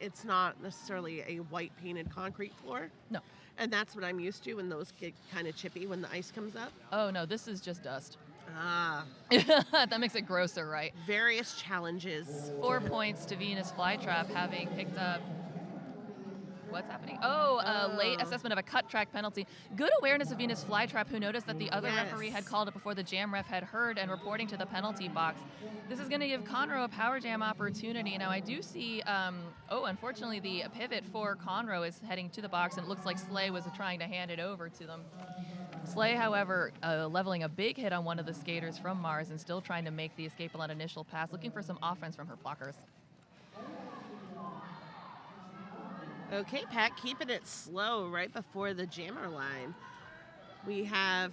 it's not necessarily a white painted concrete floor. No. And that's what I'm used to when those get kind of chippy when the ice comes up. Oh, no, this is just dust. Ah. That makes it grosser, right? Various challenges. 4 points to Venus Flytrap, having picked up... What's happening? Oh, late assessment of a cut track penalty. Good awareness of Venus Flytrap, who noticed that the other referee had called it before the jam ref had heard and reporting to the penalty box. This is going to give Conroe a power jam opportunity. Now, I do see, unfortunately, the pivot for Conroe is heading to the box, and it looks like Slay was trying to hand it over to them. Slay, however, leveling a big hit on one of the skaters from Mars and still trying to make the escape on that initial pass, looking for some offense from her blockers. Okay, Pat, keeping it slow right before the jammer line. We have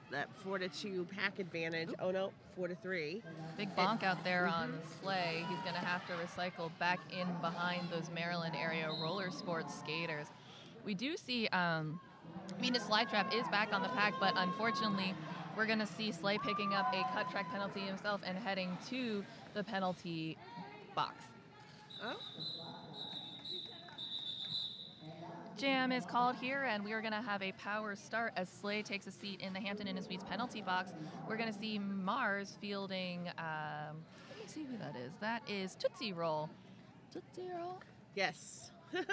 that 4-2 pack advantage. Oh, no, 4-3. Big bonk out there on Slay. He's going to have to recycle back in behind those Maryland area roller sports skaters. We do see Venus Flytrap is back on the pack, but unfortunately, we're going to see Slay picking up a cut track penalty himself and heading to the penalty box. Oh. Jam is called here, and we are going to have a power start as Slay takes a seat in the Hampton Inn & Suites penalty box. We're going to see Mars fielding, let me see who that is. That is Tootsie Roll. Tootsie Roll? Yes. I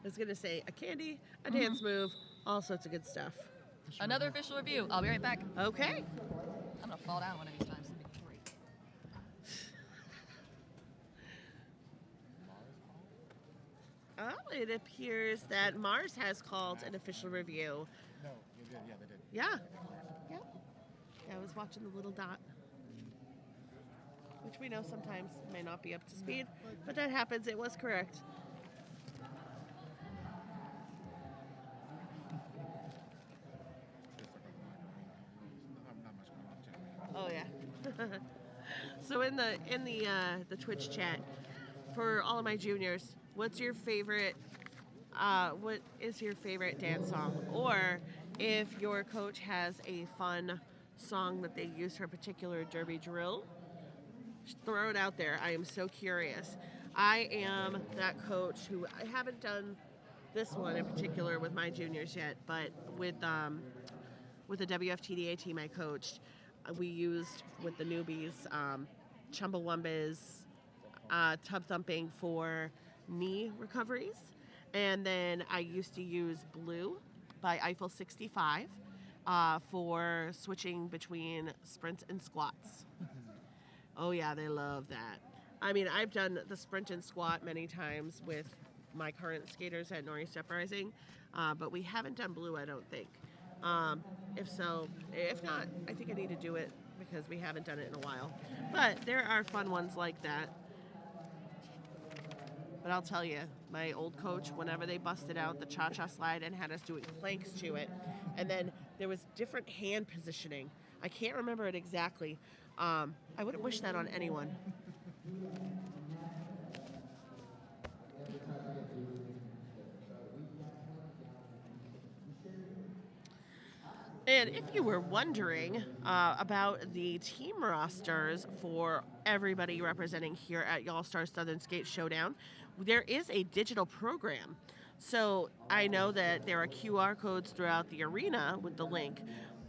was going to say a candy, a dance move, all sorts of good stuff. Another official review. I'll be right back. Okay. I'm going to fall down one of these times. It'll be great. Oh, it appears that Mars has called an official review. No, they did. Yeah, they did. Yeah. Yep. Yeah, I was watching the little dot, which we know sometimes may not be up to speed, but that happens. It was correct. Oh yeah. So in the Twitch chat, for all of my juniors, what's your favorite? What is your favorite dance song? Or if your coach has a fun song that they use for a particular derby drill, throw it out there. I am so curious. I am that coach who I haven't done this one in particular with my juniors yet, but with the WFTDA team I coached, we used with the newbies Chumbawambas, tub thumping for knee recoveries, and then I used to use Blue by Eiffel 65 for switching between sprints and squats. Oh yeah, they love that. I mean, I've done the sprint and squat many times with my current skaters at Northeast Uprising, but we haven't done Blue, I don't think. If not, I think I need to do it because we haven't done it in a while. But there are fun ones like that. But I'll tell you, my old coach, whenever they busted out the cha-cha slide and had us doing planks to it, and then there was different hand positioning. I can't remember it exactly. I wouldn't wish that on anyone. And if you were wondering about the team rosters for everybody representing here at Y'all Stars Southern Skate Showdown, there is a digital program. So I know that there are QR codes throughout the arena with the link.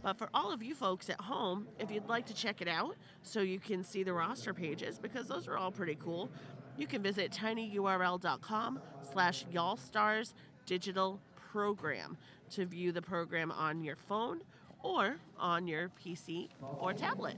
But for all of you folks at home, if you'd like to check it out so you can see the roster pages, because those are all pretty cool, you can visit tinyurl.com/y'allstars digital program to view the program on your phone or on your PC or tablet.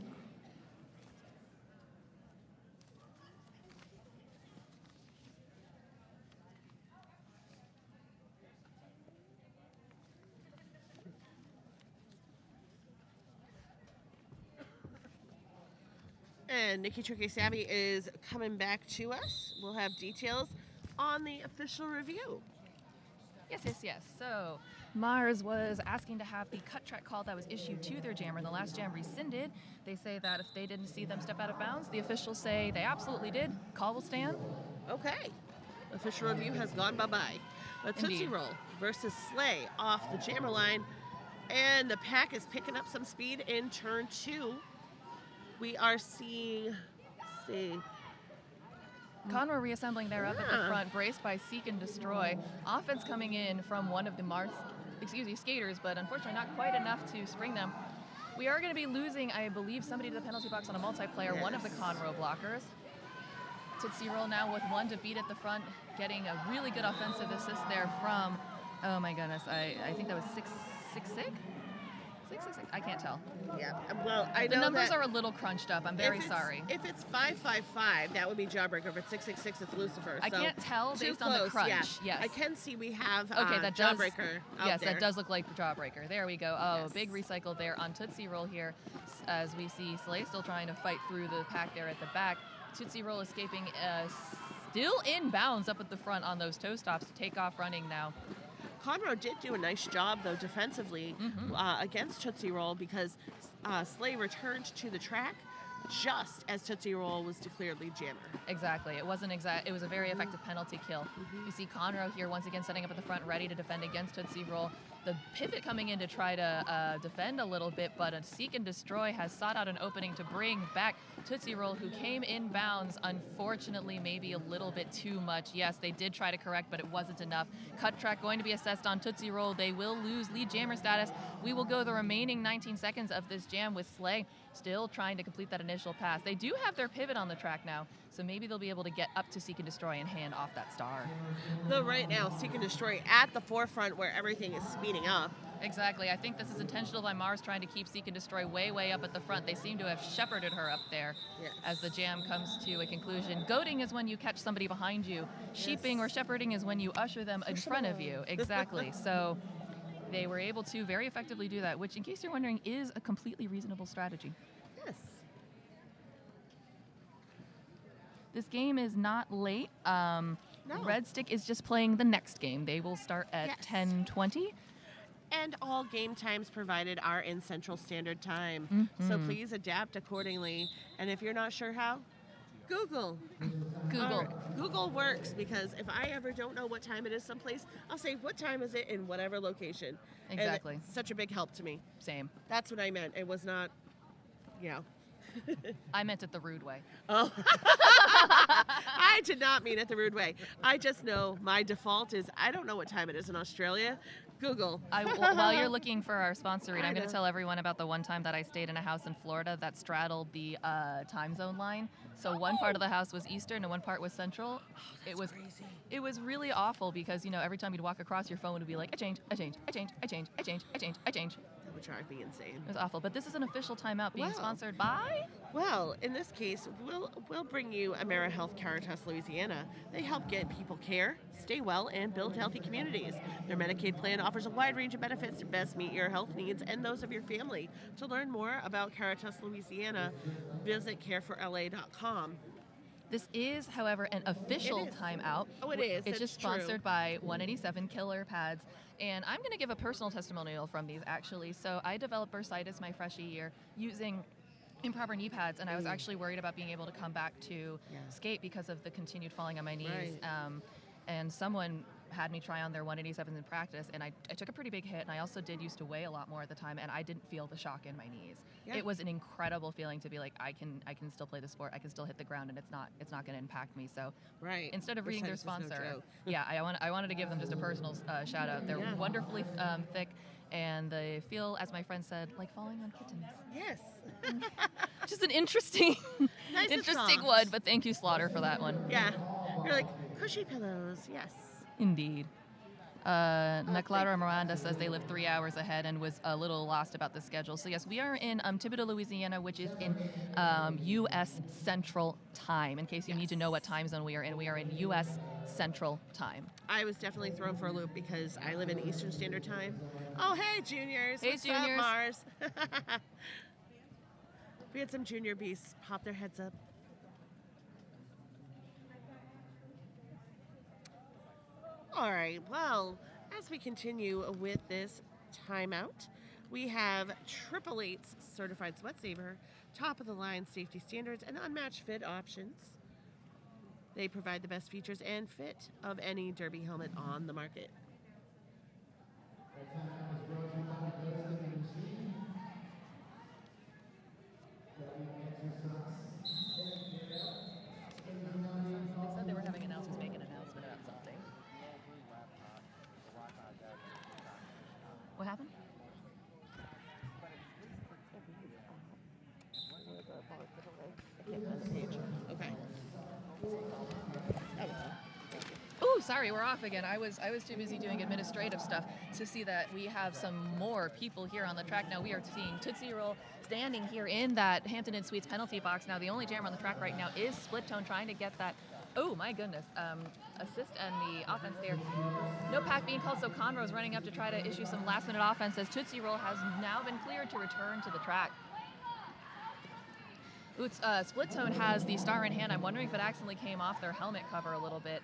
And Nikki Tricky Savvy is coming back to us. We'll have details on the official review. Yes. So Mars was asking to have the cut track call that was issued to their jammer. The last jam rescinded. They say that if they didn't see them step out of bounds, the officials say they absolutely did. Call will stand. Okay. Official review has gone bye-bye. But Tootsie Roll versus Slay off the jammer line. And the pack is picking up some speed in turn 2. We are seeing, Conroe reassembling there up at the front, braced by Seek and Destroy. Offense coming in from one of the skaters, but unfortunately not quite enough to spring them. We are going to be losing, I believe, somebody to the penalty box on a multiplayer, one of the Conroe blockers. Tootsie Roll now with one to beat at the front, getting a really good offensive assist there from, oh my goodness, I think that was 666? 666, I can't tell. Yeah, well, I know the numbers that are a little crunched up. I'm very sorry. If it's 555, that would be Jawbreaker. If it's 666, it's Lucifer. I can't tell based on the crunch. Yeah. Yes. I can see we have that Jawbreaker out yes, there. that does look like Jawbreaker. There we go. Oh, Yes. big recycle there on Tootsie Roll here, as we see Slay still trying to fight through the pack there at the back. Tootsie Roll escaping, still in bounds up at the front on those toe stops to take off running now. Conroe did do a nice job, though, defensively against Tootsie Roll, because Slay returned to the track just as Tootsie Roll was declared lead jammer. Exactly. It wasn't exact. It was a very effective penalty kill. You see Conroe here once again setting up at the front, ready to defend against Tootsie Roll. The pivot coming in to try to defend a little bit, but a Seek and Destroy has sought out an opening to bring back Tootsie Roll, who came in bounds, unfortunately, maybe a little bit too much. Yes, they did try to correct, but it wasn't enough. Cut track going to be assessed on Tootsie Roll. They will lose lead jammer status. We will go the remaining 19 seconds of this jam with Slay still trying to complete that initial pass. They do have their pivot on the track now, so maybe they'll be able to get up to Seek and Destroy and hand off that star. Though right now, Seek and Destroy at the forefront where everything is speeding up. Exactly. I think this is intentional by Mars trying to keep Seek and Destroy way up at the front. They seem to have shepherded her up there as the jam comes to a conclusion. Goading is when you catch somebody behind you. Sheeping or shepherding is when you usher them in front of you. Exactly. So they were able to very effectively do that, which, in case you're wondering, is a completely reasonable strategy. Yes. This game is not late. No. Red Stick is just playing the next game. They will start at 10:20. And all game times provided are in Central Standard Time. So please adapt accordingly. And if you're not sure how, Google. Google works, because if I ever don't know what time it is someplace, I'll say, what time is it in whatever location? Exactly. And it's such a big help to me. Same. That's what I meant. It was not, I meant it the rude way. Oh. I did not mean it the rude way. I just know my default is I don't know what time it is in Australia. Google. While you're looking for our sponsor read, I'm going to tell everyone about the one time that I stayed in a house in Florida that straddled the time zone line. So one part of the house was Eastern and one part was Central. It was crazy. It was really awful because, every time you'd walk across, your phone would be like, I change. That would drive me insane. It was awful. But this is an official timeout being sponsored by? Well, in this case, we'll bring you AmeriHealth Caritas Louisiana. They help get people care, stay well, and build healthy communities. Their Medicaid plan offers a wide range of benefits to best meet your health needs and those of your family. To learn more about Caritas Louisiana, visit careforla.com. This is, however, an official timeout. Oh, it is. It's just sponsored by 187 Killer Pads. And I'm going to give a personal testimonial from these, actually. So I developed bursitis my freshman year using improper knee pads, and I was actually worried about being able to come back to skate because of the continued falling on my knees. Right. And someone had me try on their 187s in practice, and I took a pretty big hit, and I also used to weigh a lot more at the time, and I didn't feel the shock in my knees. Yeah. It was an incredible feeling to be like, I can still play the sport, I can still hit the ground, and it's not going to impact me. So Right. instead of reading their Besides, it's no sponsor, joke. yeah, I wanted to give them just a personal shout out. They're Yeah. wonderfully thick, and they feel, as my friend said, like falling on kittens. Yes. Just an interesting, Nice and interesting soft. one. But thank you, Slaughter, for that one. Yeah. You're like, cushy pillows. Yes. Indeed. Naclara Miranda says they live 3 hours ahead and was a little lost about the schedule. So yes, we are in Thibodaux, Louisiana, which is in U.S. Central Time. In case you need to know what time zone we are in U.S. Central Time. I was definitely thrown for a loop because I live in Eastern Standard Time. Oh, hey, juniors. Hey, What's juniors. up, Mars? We had some junior beasts pop their heads up. All right, well, as we continue with this timeout, we have 888's Certified Sweat Saver, top-of-the-line safety standards, and unmatched fit options. They provide the best features and fit of any derby helmet on the market. They said they were having announcers make an announcement about something. What happened? Okay. Oh, sorry, we're off again. I was too busy doing administrative stuff to see that we have some more people here on the track. Now we are seeing Tootsie Roll standing here in that Hampton Inn Suites penalty box. Now the only jammer on the track right now is Split Tone trying to get that, oh my goodness, assist and the offense there. No pack being called, so Conroe's running up to try to issue some last minute offense as Tootsie Roll has now been cleared to return to the track. Split Tone has the star in hand. I'm wondering if it accidentally came off their helmet cover a little bit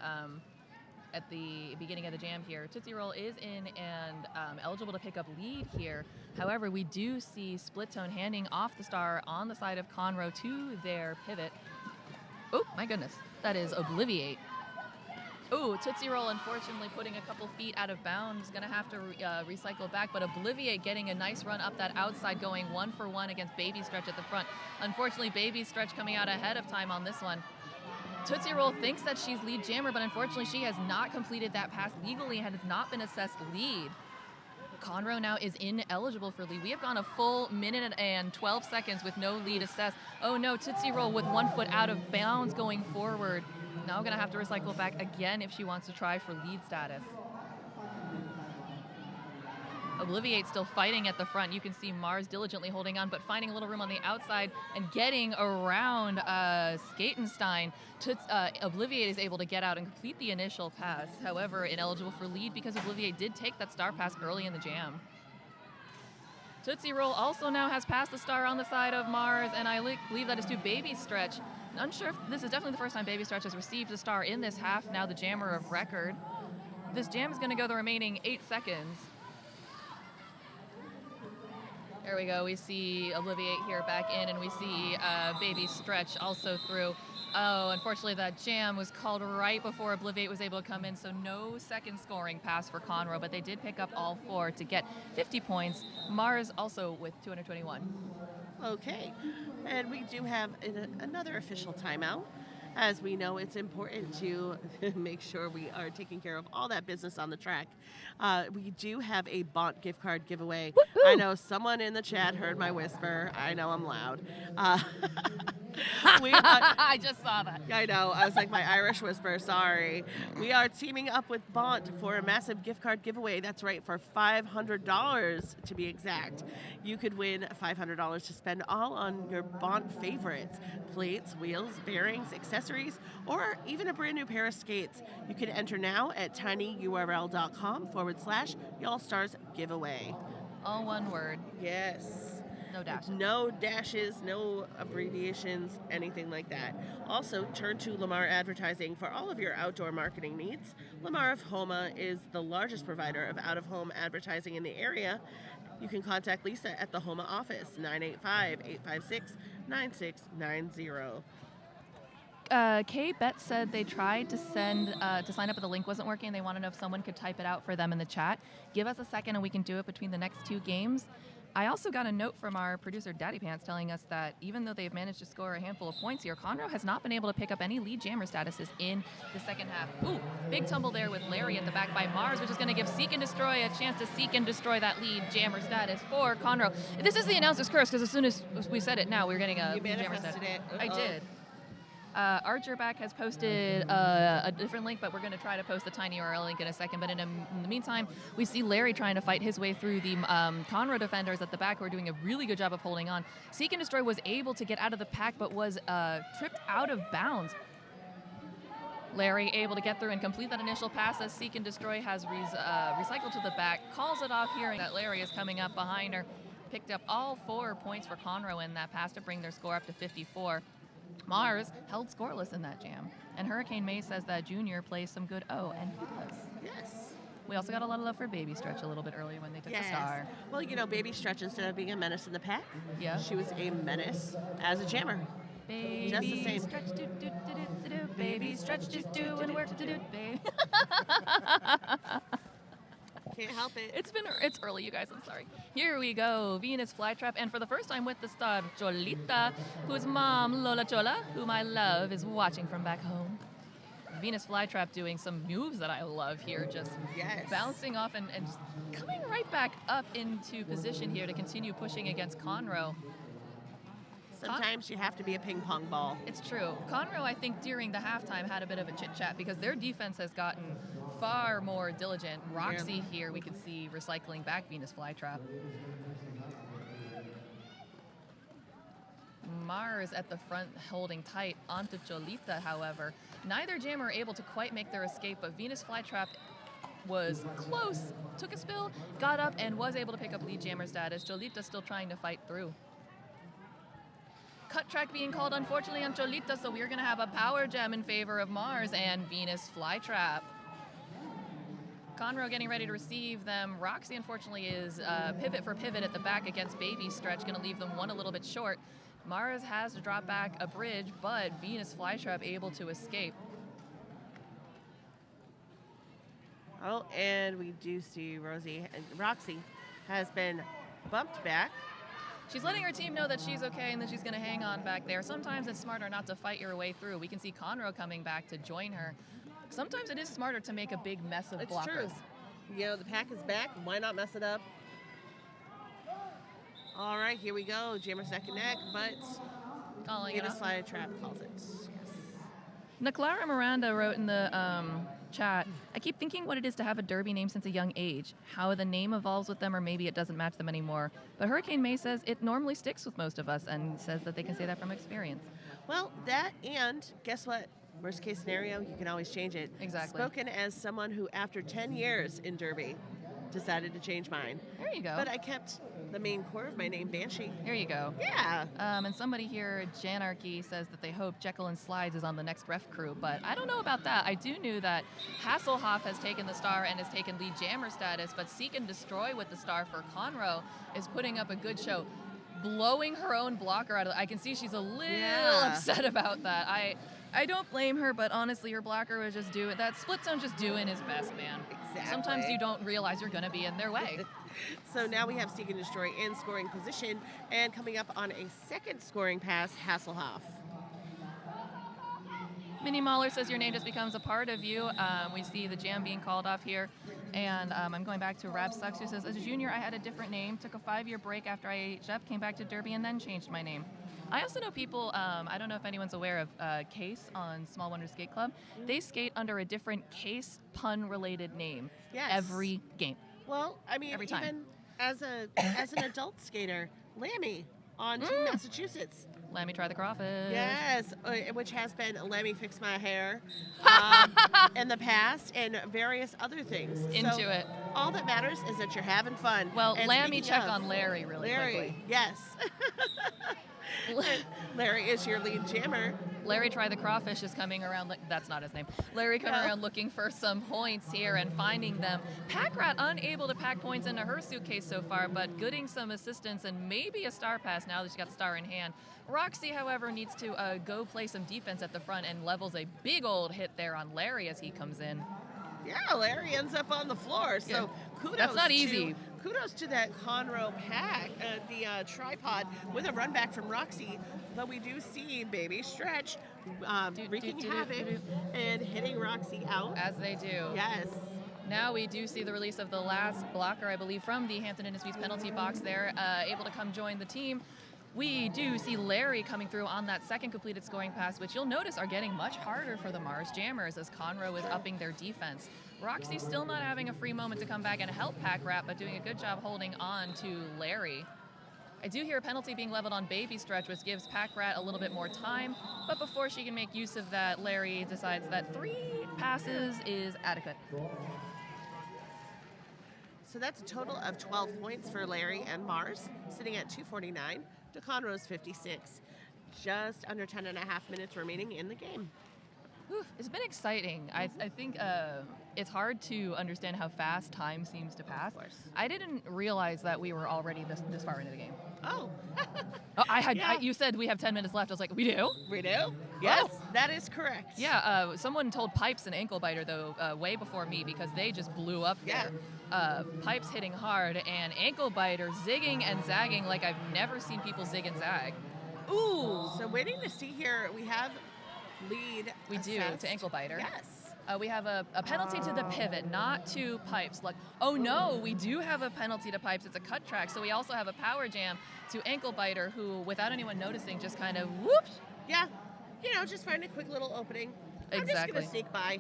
at the beginning of the jam here. Tootsie Roll is in and eligible to pick up lead here. However, we do see Split Tone handing off the star on the side of Conroe to their pivot. Oh, my goodness. That is Obliviate. Oh, Tootsie Roll, unfortunately, putting a couple feet out of bounds. Going to have to recycle back, but Obliviate getting a nice run up that outside, going 1-for-1 against Baby Stretch at the front. Unfortunately, Baby Stretch coming out ahead of time on this one. Tootsie Roll thinks that she's lead jammer, but unfortunately, she has not completed that pass legally and has not been assessed lead. Conroe now is ineligible for lead. We have gone a full minute and 12 seconds with no lead assessed. Oh no, Tootsie Roll with 1 foot out of bounds going forward. Now going to have to recycle back again if she wants to try for lead status. Obliviate still fighting at the front. You can see Mars diligently holding on, but finding a little room on the outside and getting around Skatenstein. Obliviate is able to get out and complete the initial pass. However, ineligible for lead because Obliviate did take that star pass early in the jam. Tootsie Roll also now has passed the star on the side of Mars, and I believe that is to Baby Stretch. Unsure if this is definitely the first time Baby Stretch has received a star in this half, now the jammer of record. This jam is going to go the remaining 8 seconds. There we go. We see Obliviate here back in, and we see Baby Stretch also through. Oh, unfortunately, that jam was called right before Obliviate was able to come in, so no second scoring pass for Conroe, but they did pick up all 4 to get 50 points. Mars also with 221. Okay, and we do have another official timeout. As we know, it's important to make sure we are taking care of all that business on the track. We do have a Bont gift card giveaway. Woo-hoo! I know someone in the chat heard my whisper. I know I'm loud. I just saw that. I know. I was like, my Irish whisper, sorry. We are teaming up with Bont for a massive gift card giveaway. That's right, for $500 to be exact. You could win $500 to spend all on your Bont favorites. Plates, wheels, bearings, accessories, or even a brand new pair of skates. You can enter now at tinyurl.com/Y'allstars giveaway. All one word. Yes. No dashes. No dashes, no abbreviations, anything like that. Also, turn to Lamar Advertising for all of your outdoor marketing needs. Lamar of Homa is the largest provider of out-of-home advertising in the area. You can contact Lisa at the Homa office, 985-856-9690. Kay Bet said they tried to send to sign up, but the link wasn't working. They want to know if someone could type it out for them in the chat. Give us a second, and we can do it between the next 2 games. I also got a note from our producer, Daddy Pants, telling us that even though they've managed to score a handful of points here, Conroe has not been able to pick up any lead jammer statuses in the second half. Ooh, big tumble there with Larry at the back by Mars, which is going to give Seek and Destroy a chance to seek and destroy that lead jammer status for Conroe. This is the announcer's curse, because as soon as we said it now, we were getting a jammer status. I did. Archerback has posted a different link, but we're going to try to post the tiny URL link in a second. But in the meantime, we see Larry trying to fight his way through the Conroe defenders at the back, who are doing a really good job of holding on. Seek and Destroy was able to get out of the pack, but was tripped out of bounds. Larry able to get through and complete that initial pass as Seek and Destroy has recycled to the back, calls it off, hearing that Larry is coming up behind her. Picked up all 4 points for Conroe in that pass to bring their score up to 54. Mars held scoreless in that jam. And Hurricane May says that Junior plays some good O, and he does. Yes. We also got a lot of love for Baby Stretch a little bit earlier when they took the star. Well, you know, Baby Stretch, instead of being a menace in the pack, she was a menace as a jammer. Baby just the same. Stretch, do, do, do, do, do, do. Baby Stretch, just doing work to do, babe. Can't help it. It's early, you guys. I'm sorry. Here we go. Venus Flytrap, and for the first time with the star, Cholita, whose mom, Lola Chola, whom I love, is watching from back home. Venus Flytrap doing some moves that I love here, just bouncing off and just coming right back up into position here to continue pushing against Conroe. Sometimes you have to be a ping pong ball. It's true. Conroe, I think, during the halftime had a bit of a chit-chat because their defense has gotten far more diligent. Roxy here, we can see recycling back Venus Flytrap. Mars at the front holding tight onto Cholita, however. Neither jammer able to quite make their escape, but Venus Flytrap was close, took a spill, got up, and was able to pick up lead jammer status. Cholita still trying to fight through. Cut track being called, unfortunately, on Cholita, so we're going to have a power gem in favor of Mars and Venus Flytrap. Conroe getting ready to receive them. Roxy, unfortunately, is pivot for pivot at the back against Baby Stretch, going to leave them one a little bit short. Mars has to drop back a bridge, but Venus Flytrap able to escape. Oh, and we do see Roxy has been bumped back. She's letting her team know that she's okay and that she's going to hang on back there. Sometimes it's smarter not to fight your way through. We can see Conroe coming back to join her. Sometimes it is smarter to make a big mess of blockers. True. You know, the pack is back. Why not mess it up? All right, here we go. Jammer's neck and neck, but Venus Flytrap calls it. Yes. Naclara Miranda wrote in the chat, I keep thinking what it is to have a derby name since a young age, how the name evolves with them, or maybe it doesn't match them anymore. But Hurricane May says it normally sticks with most of us and says that they can say that from experience. Well, that, and guess what? Worst case scenario, you can always change it. Exactly. Spoken as someone who, after 10 years in derby, decided to change mine. There you go. But I kept the main core of my name, Banshee. Here you go. Yeah. And somebody here, Janarchy, says that they hope Jekyll and Slides is on the next ref crew, but I don't know about that. I do know that Hasselhoff has taken the star and has taken lead jammer status, but Seek and Destroy with the star for Conroe is putting up a good show. Blowing her own blocker out of I can see she's a little upset about that. I don't blame her, but honestly, her blocker was just doing that split zone, just doing his best, man. Exactly. Sometimes you don't realize you're going to be in their way. So now we have Seek and Destroy in scoring position, and coming up on a second scoring pass, Hasselhoff. Minnie Mahler says your name just becomes a part of you. We see the jam being called off here. And I'm going back to Rab Sucks, who says, as a junior, I had a different name, took a 5-year break after IHF, came back to Derby, and then changed my name. I also know people, I don't know if anyone's aware of Case on Small Wonder Skate Club. They skate under a different Case pun-related name every game. Well, I mean, every time. Even as an adult skater, Lammy on Team Massachusetts. Lammy Try the Crawfish. Yes, which has been Lammy Fix My Hair in the past and various other things. Into it. All that matters is that you're having fun. Well, and Lammy check on Larry really Larry, quickly. Yes. Larry is your lead jammer. Larry Try the Crawfish is coming around. That's not his name. Larry coming around looking for some points here and finding them. Pack Rat unable to pack points into her suitcase so far, but getting some assistance and maybe a star pass now that she's got star in hand. Roxy, however, needs to go play some defense at the front and levels a big old hit there on Larry as he comes in. Yeah, Larry ends up on the floor. So kudos. That's not easy. Kudos to that Conroe pack, the tripod with a run back from Roxy. But we do see Baby Stretch wreaking havoc and hitting Roxy out. As they do. Yes. Now we do see the release of the last blocker, I believe, from the Hampton Inn & Suites penalty box there, able to come join the team. We do see Larry coming through on that second completed scoring pass, which you'll notice are getting much harder for the Mars Jammers as Conroe is upping their defense. Roxy still not having a free moment to come back and help Pack Rat, but doing a good job holding on to Larry. I do hear a penalty being leveled on Baby Stretch, which gives Pack Rat a little bit more time, but before she can make use of that, Larry decides that 3 passes is adequate. So that's a total of 12 points for Larry and Mars, sitting at 249 to Conroe's 56. Just under 10 and a half minutes remaining in the game. Whew, it's been exciting. I think it's hard to understand how fast time seems to pass. Of course. I didn't realize that we were already this far into the game. Oh. You said we have 10 minutes left. I was like, we do? We do? Yes, that is correct. Yeah, someone told Pipes an ankle biter, though, way before me because they just blew up there. Pipes hitting hard and ankle biter zigging and zagging like I've never seen people zig and zag. Ooh. So waiting to see here, we have lead. We do, assessed. to ankle biter. Yes. We have a penalty to the pivot, not to Pipes. Like, oh no, we do have a penalty to Pipes. It's a cut track. So we also have a power jam to ankle biter, who, without anyone noticing, just kind of whoops. Yeah. Just find a quick little opening. I'm just Exactly. going to sneak by.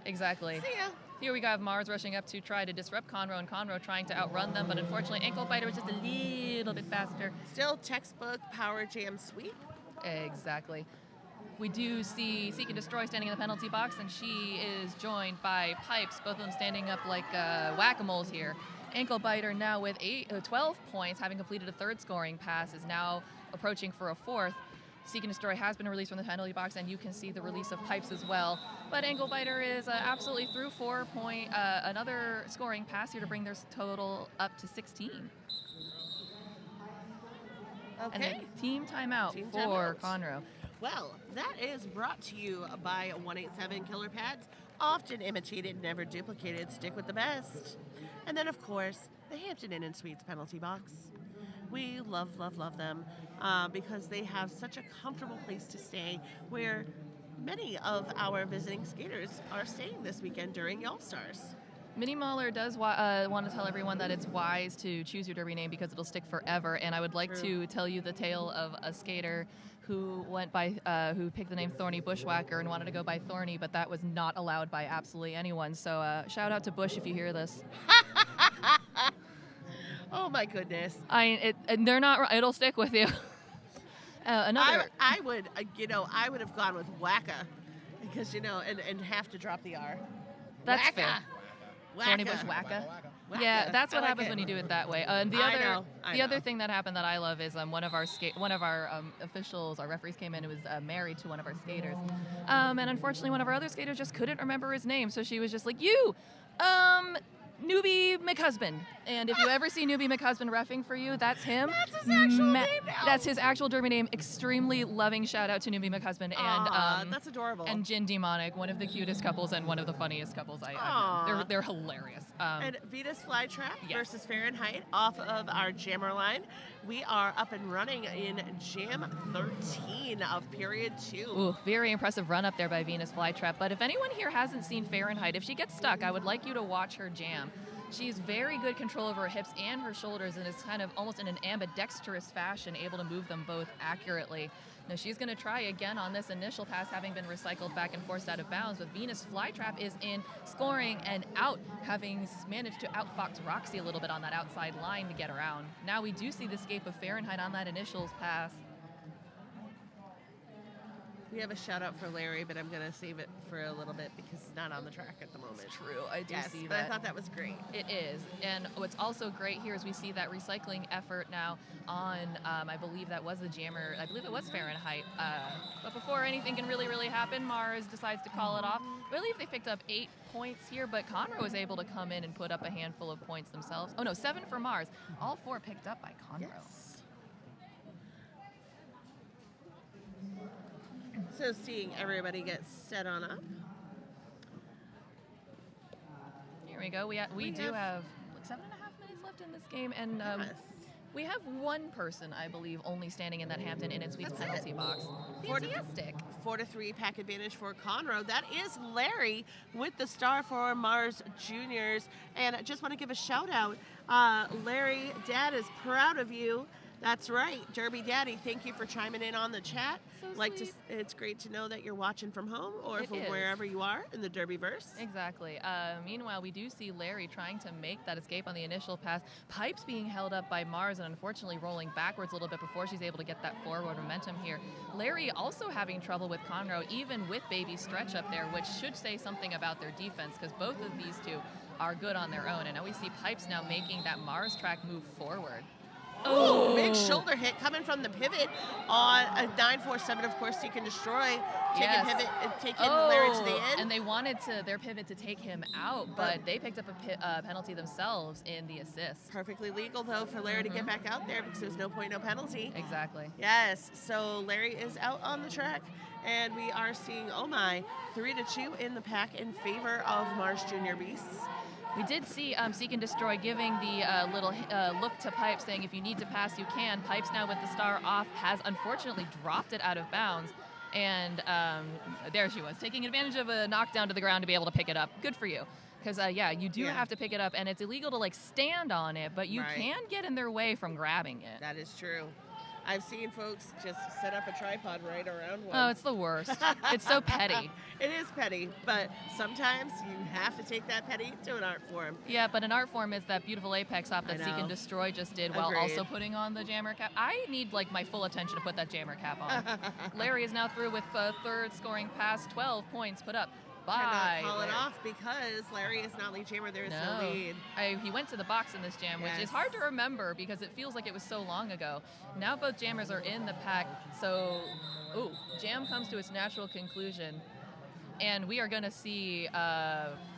Exactly. See ya. Here we got Mars rushing up to try to disrupt Conroe, and Conroe trying to outrun them, but unfortunately ankle biter was just a little bit faster. Still textbook power jam sweep. Exactly. We do see Seek and Destroy standing in the penalty box, and she is joined by Pipes, both of them standing up like whack-a-moles here. Ankle biter now with 12 points, having completed a third scoring pass, is now approaching for a fourth. Seek and Destroy has been released from the penalty box, and you can see the release of Pipes as well. But ankle biter is absolutely through 4 point, another scoring pass here to bring their total up to 16. Okay. And then team timeout Team for timeout. Conroe. Well, that is brought to you by 187 Killer Pads. Often imitated, never duplicated. Stick with the best. And then, of course, the Hampton Inn & Suites penalty box. We love, love, love them because they have such a comfortable place to stay where many of our visiting skaters are staying this weekend during All-Stars. Minnie Mahler does want to tell everyone that it's wise to choose your derby name because it'll stick forever. And I would like to tell you the tale of a skater who went by, who picked the name Thorny Bushwhacker and wanted to go by Thorny, but that was not allowed by absolutely anyone. So shout out to Bush if you hear this. Oh my goodness! They're not. It'll stick with you. I would, I would have gone with Wacka because and have to drop the R. That's Wacka. fair. Thorny Bushwhacker. Wacka. Yeah, that's what I like happens it. when you do it that way. I know. The other thing that happened that I love is one of our officials, our referees came in who was married to one of our skaters, and unfortunately one of our other skaters just couldn't remember his name, so she was just like, Newbie McHusband. And if you ever see Newbie McHusband reffing for you, that's him. That's his actual name now. That's his actual derby name. Extremely loving shout out to Newbie McHusband and that's adorable. and Jin Demonic, one of the cutest couples and one of the funniest couples I've known. They're hilarious. And Venus Flytrap Yes. versus Fahrenheit off of our jammer line. We are up and running in Jam 13 of period 2. Ooh, very impressive run up there by Venus Flytrap. But if anyone here hasn't seen Fahrenheit, if she gets stuck, I would like you to watch her jam. She's very good control over her hips and her shoulders and is kind of almost in an ambidextrous fashion able to move them both accurately. Now she's going to try again on this initial pass, having been recycled back and forced out of bounds, but Venus Flytrap is in scoring and out, having managed to outfox Roxy a little bit on that outside line to get around. Now we do see the escape of Fahrenheit on that initials pass. We have a shout out for Larry, but I'm going to save it for a little bit because it's not on the track at the moment. It's true. I do Yes, see but that. I thought that was great. It is. And what's also great here is we see that recycling effort now on, I believe that was the jammer. I believe it was Fahrenheit. But before anything can really happen, Mars decides to call it off. I believe they picked up 8 points here, but Conroe was able to come in and put up a handful of points themselves. Oh no, 7 for Mars. All 4 picked up by Conroe. Yes. So seeing everybody get set on up. Here we go. We do have like 7.5 minutes left in this game, and Yes. we have one person, I believe, only standing in that Hampton in its Sweets That's penalty it. box. 4 to Fantastic. 4-3 pack advantage for Conroe. That is Larry with the star for Mars Juniors. And I just want to give a shout out. Larry, Dad is proud of you. That's right, Derby Daddy. Thank you for chiming in on the chat. So sweet. It's great to know that you're watching from home or It from is. wherever you are in the Derbyverse. Exactly. Meanwhile, we do see Larry trying to make that escape on the initial pass. Pipes being held up by Mars and unfortunately rolling backwards a little bit before she's able to get that forward momentum here. Larry also having trouble with Conroe, even with Baby Stretch up there, which should say something about their defense because both of these two are good on their own. And now we see Pipes now making that Mars track move forward. Oh, big shoulder hit coming from the pivot on a 947. Of course, Seek and Destroy. Yes. Taking Larry to the end. And they wanted their pivot to take him out, but they picked up a penalty themselves in the assist. Perfectly legal, though, for Larry to get back out there because there's no point, no penalty. Exactly. Yes, so Larry is out on the track, and we are seeing, 3-2 in the pack in favor of Mars Junior Beasts. We did see Seek and Destroy giving the little look to Pipes, saying if you need to pass, you can. Pipes now with the star off has unfortunately dropped it out of bounds. And there she was, taking advantage of a knockdown to the ground to be able to pick it up. Good for you. Because, you do have to pick it up, and it's illegal to, stand on it, but you can get in their way from grabbing it. That is true. I've seen folks just set up a tripod right around one. Oh, it's the worst. It's so petty. It is petty, but sometimes you have to take that petty to an art form. Yeah, but an art form is that beautiful apex hop that I Seek know. and Destroy just did while Agreed. also putting on the jammer cap. I need my full attention to put that jammer cap on. Larry is now through with third scoring pass, 12 points put up by Cannot call it Larry. off because Larry is not lead jammer. There is no lead. He went to the box in this jam, which is Yes. hard to remember because it feels like it was so long ago. Now both jammers are in the pack, so jam comes to its natural conclusion. And we are going to see,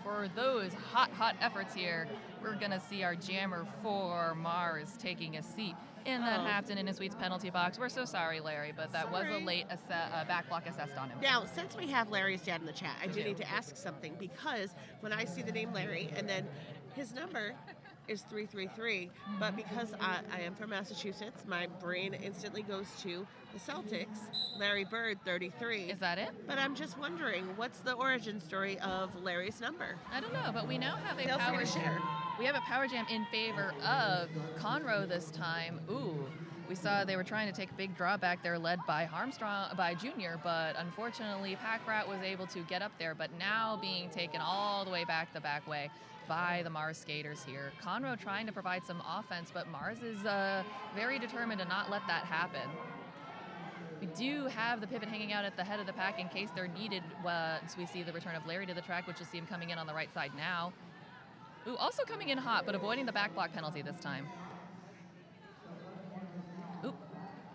for those hot efforts here, we're going to see our jammer for Mars taking a seat in that Hampton in his Sweets penalty box. We're so sorry, Larry, but that was a late back block assessed on him. Now, since we have Larry's dad in the chat, I do need to ask something because when I see the name Larry and then his number is 333, but because I am from Massachusetts, my brain instantly goes to the Celtics, Larry Bird, 33. Is that it? But I'm just wondering, what's the origin story of Larry's number? I don't know, but we now have a Feel free power to share. We have a power jam in favor of Conroe this time. We saw they were trying to take a big drawback there, led by by Junior, but unfortunately Pack Rat was able to get up there, but now being taken all the way back the back way by the Mars skaters here. Conroe trying to provide some offense, but Mars is very determined to not let that happen. We do have the pivot hanging out at the head of the pack in case they're needed. So we see the return of Larry to the track, which you'll see him coming in on the right side now. Also coming in hot, but avoiding the back block penalty this time.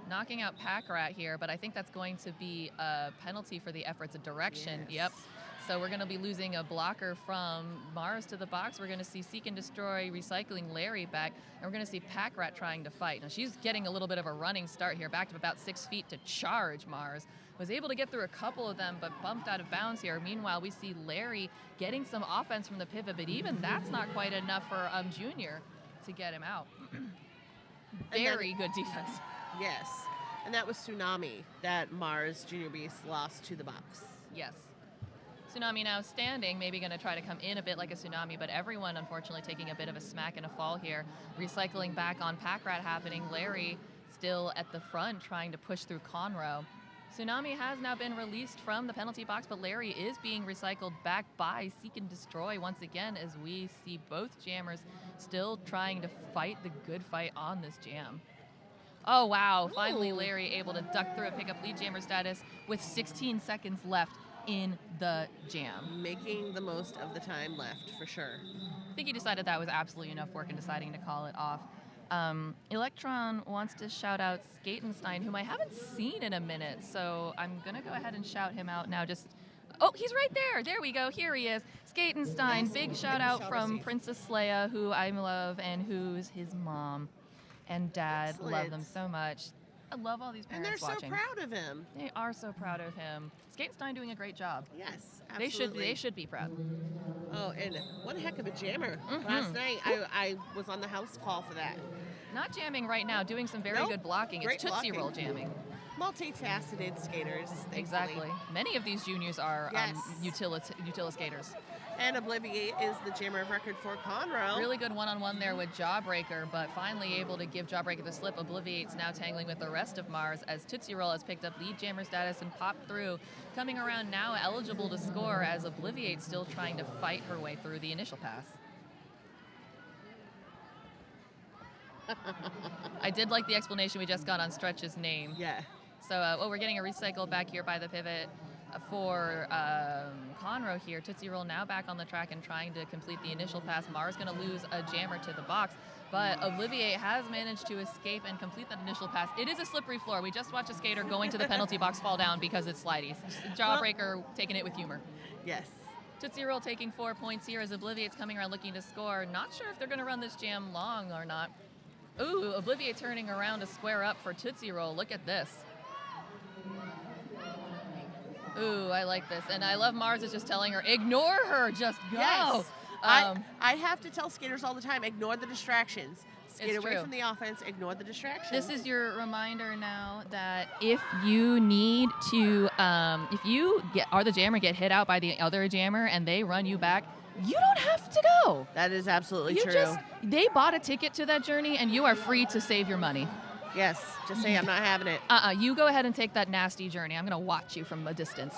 Knocking out Pack Rat here, but I think that's going to be a penalty for the efforts of direction. Yes. Yep. So we're going to be losing a blocker from Mars to the box. We're going to see Seek and Destroy recycling Larry back, and we're going to see Pack Rat trying to fight. Now she's getting a little bit of a running start here, backed up about 6 feet to charge Mars. Was able to get through a couple of them, but bumped out of bounds here. Meanwhile, we see Larry getting some offense from the pivot, but even that's not quite enough for Junior to get him out. Very good defense. Yes, and that was Tsunami that Mars Junior Beast lost to the box. Yes. Tsunami now standing, maybe going to try to come in a bit like a Tsunami, but everyone unfortunately taking a bit of a smack and a fall here. Recycling back on Pack Rat happening. Larry still at the front trying to push through Conroe. Tsunami has now been released from the penalty box, but Larry is being recycled back by Seek and Destroy once again as we see both jammers still trying to fight the good fight on this jam. Oh, wow. Finally, Ooh. Larry able to duck through and pick up lead jammer status with 16 seconds left in the jam. Making the most of the time left, for sure. I think he decided that was absolutely enough work in deciding to call it off. Electron wants to shout out Skatenstein, whom I haven't seen in a minute, so I'm going to go ahead and shout him out now. Oh, he's right there. There we go. Here he is. Skatenstein. Big shout out from Princess Leia, who I love and who's his mom and dad. Excellent. Love them so much. I love all these And parents they're watching. so proud of him. They are so proud of him. Skatenstein doing a great job. Yes, They absolutely. should be proud. Oh, and one heck of a jammer. Mhm. Last night, I was on the house call for that. Not jamming right now, doing some very Nope. good blocking. Great It's Tootsie blocking. Roll jamming. Multifaceted skaters. thankfully. Exactly. Many of these juniors are Yes. Utila skaters. And Obliviate is the jammer of record for Conroe. Really good one-on-one there with Jawbreaker, but finally able to give Jawbreaker the slip. Obliviate's now tangling with the rest of Mars as Tootsie Roll has picked up lead jammer status and popped through. Coming around now, eligible to score as Obliviate's still trying to fight her way through the initial pass. I did like the explanation we just got on Stretch's name. Yeah. So, we're getting a recycle back here by the pivot for Conroe here. Tootsie Roll now back on the track and trying to complete the initial pass. Mars going to lose a jammer to the box, but Obliviate has managed to escape and complete that initial pass. It is a slippery floor. We just watched a skater going to the penalty box fall down because it's slideys. Jawbreaker taking it with humor. Yes. Tootsie Roll taking 4 points here as Obliviate's coming around looking to score. Not sure if they're going to run this jam long or not. Ooh, Obliviate turning around to square up for Tootsie Roll. Look at this. Ooh, I like this. And I love Mars is just telling her, ignore her, just go. Yes. I have to tell skaters all the time, ignore the distractions. Skate It's away true. from the offense, ignore the distractions. This is your reminder now that if you need to, if you are the jammer, get hit out by the other jammer and they run you back, you don't have to go. That is absolutely You true. they bought a ticket to that journey and you are free to save your money. Yes, just say I'm not having it. You go ahead and take that nasty journey. I'm going to watch you from a distance.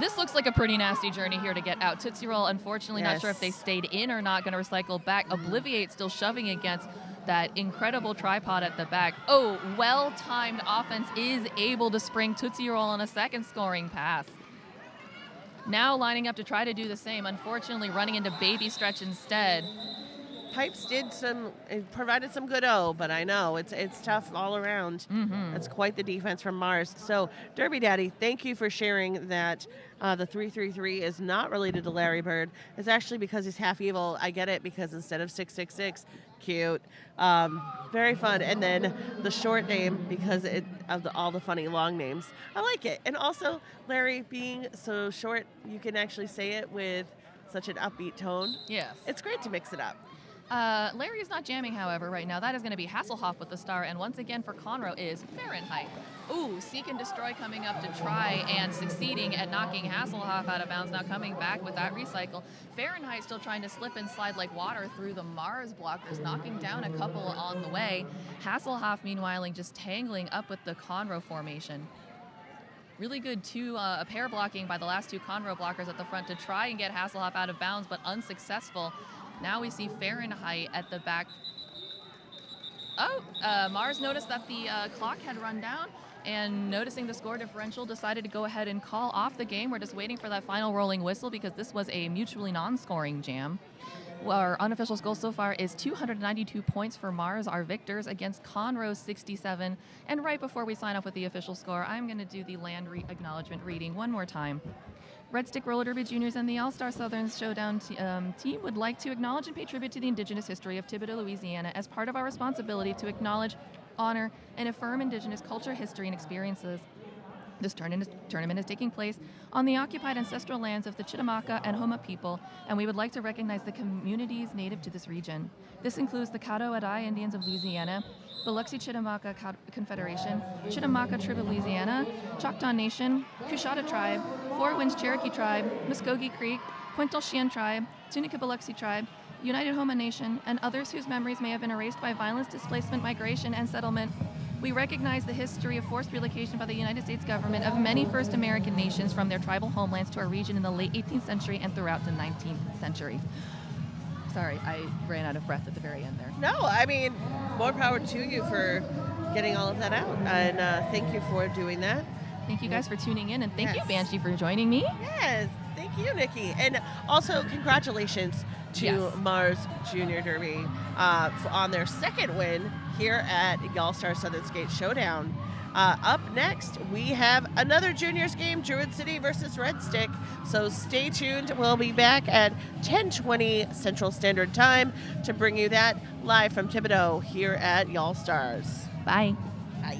This looks like a pretty nasty journey here to get out. Tootsie Roll, unfortunately, not sure if they stayed in or not, going to recycle back. Obliviate still shoving against that incredible tripod at the back. Oh, well-timed offense is able to spring Tootsie Roll on a second scoring pass. Now lining up to try to do the same. Unfortunately, running into Baby Stretch instead. Pipes provided some good but I know it's tough all around. Mm-hmm. That's quite the defense from Mars. So, Derby Daddy, thank you for sharing that the 333 is not related to Larry Bird. It's actually because he's half evil. I get it because instead of 666, cute, very fun. And then the short name because of all the funny long names. I like it. And also, Larry being so short, you can actually say it with such an upbeat tone. Yes. It's great to mix it up. Larry is not jamming, however, right now. That is going to be Hasselhoff with the star. And once again for Conroe is Fahrenheit. Ooh, Seek and Destroy coming up to try and succeeding at knocking Hasselhoff out of bounds. Now coming back with that recycle. Fahrenheit still trying to slip and slide like water through the Mars blockers, knocking down a couple on the way. Hasselhoff, meanwhile, just tangling up with the Conroe formation. Really good a pair blocking by the last two Conroe blockers at the front to try and get Hasselhoff out of bounds, but unsuccessful. Now we see Fahrenheit at the back. Oh, Mars noticed that the clock had run down and noticing the score differential decided to go ahead and call off the game. We're just waiting for that final rolling whistle because this was a mutually non-scoring jam. Well, our unofficial goal so far is 292 points for Mars, our victors, against Conroe 67. And right before we sign off with the official score, I'm going to do the land acknowledgement reading one more time. Red Stick Roller Derby Juniors and the All-Star Southern Showdown team would like to acknowledge and pay tribute to the indigenous history of Thibodaux, Louisiana as part of our responsibility to acknowledge, honor, and affirm indigenous culture, history, and experiences. This tournament is taking place on the occupied ancestral lands of the Chitimacha and Homa people, and we would like to recognize the communities native to this region. This includes the Caddo-Adai Indians of Louisiana, Biloxi Chitimacha Confederation, Chitimacha Tribe of Louisiana, Choctaw Nation, Coushatta Tribe, Four Winds Cherokee Tribe, Muskogee Creek, Pointe Chien Tribe, Tunica Biloxi Tribe, United Homa Nation, and others whose memories may have been erased by violence, displacement, migration, and settlement. We recognize the history of forced relocation by the United States government of many First American nations from their tribal homelands to our region in the late 18th century and throughout the 19th century. Sorry, I ran out of breath at the very end there. No, I mean, more power to you for getting all of that out. And thank you for doing that. Thank you guys for tuning in, and thank you, Yes. Banshee, for joining me. Yes, thank you, Nikki. And also, congratulations to Yes. Mars Junior Derby on their second win here at Y'all-Star Southern Skate Showdown. Up next, we have another juniors game, Druid City versus Red Stick. So stay tuned. We'll be back at 10:20 Central Standard Time to bring you that live from Thibodaux here at Y'all Stars. Bye. Bye.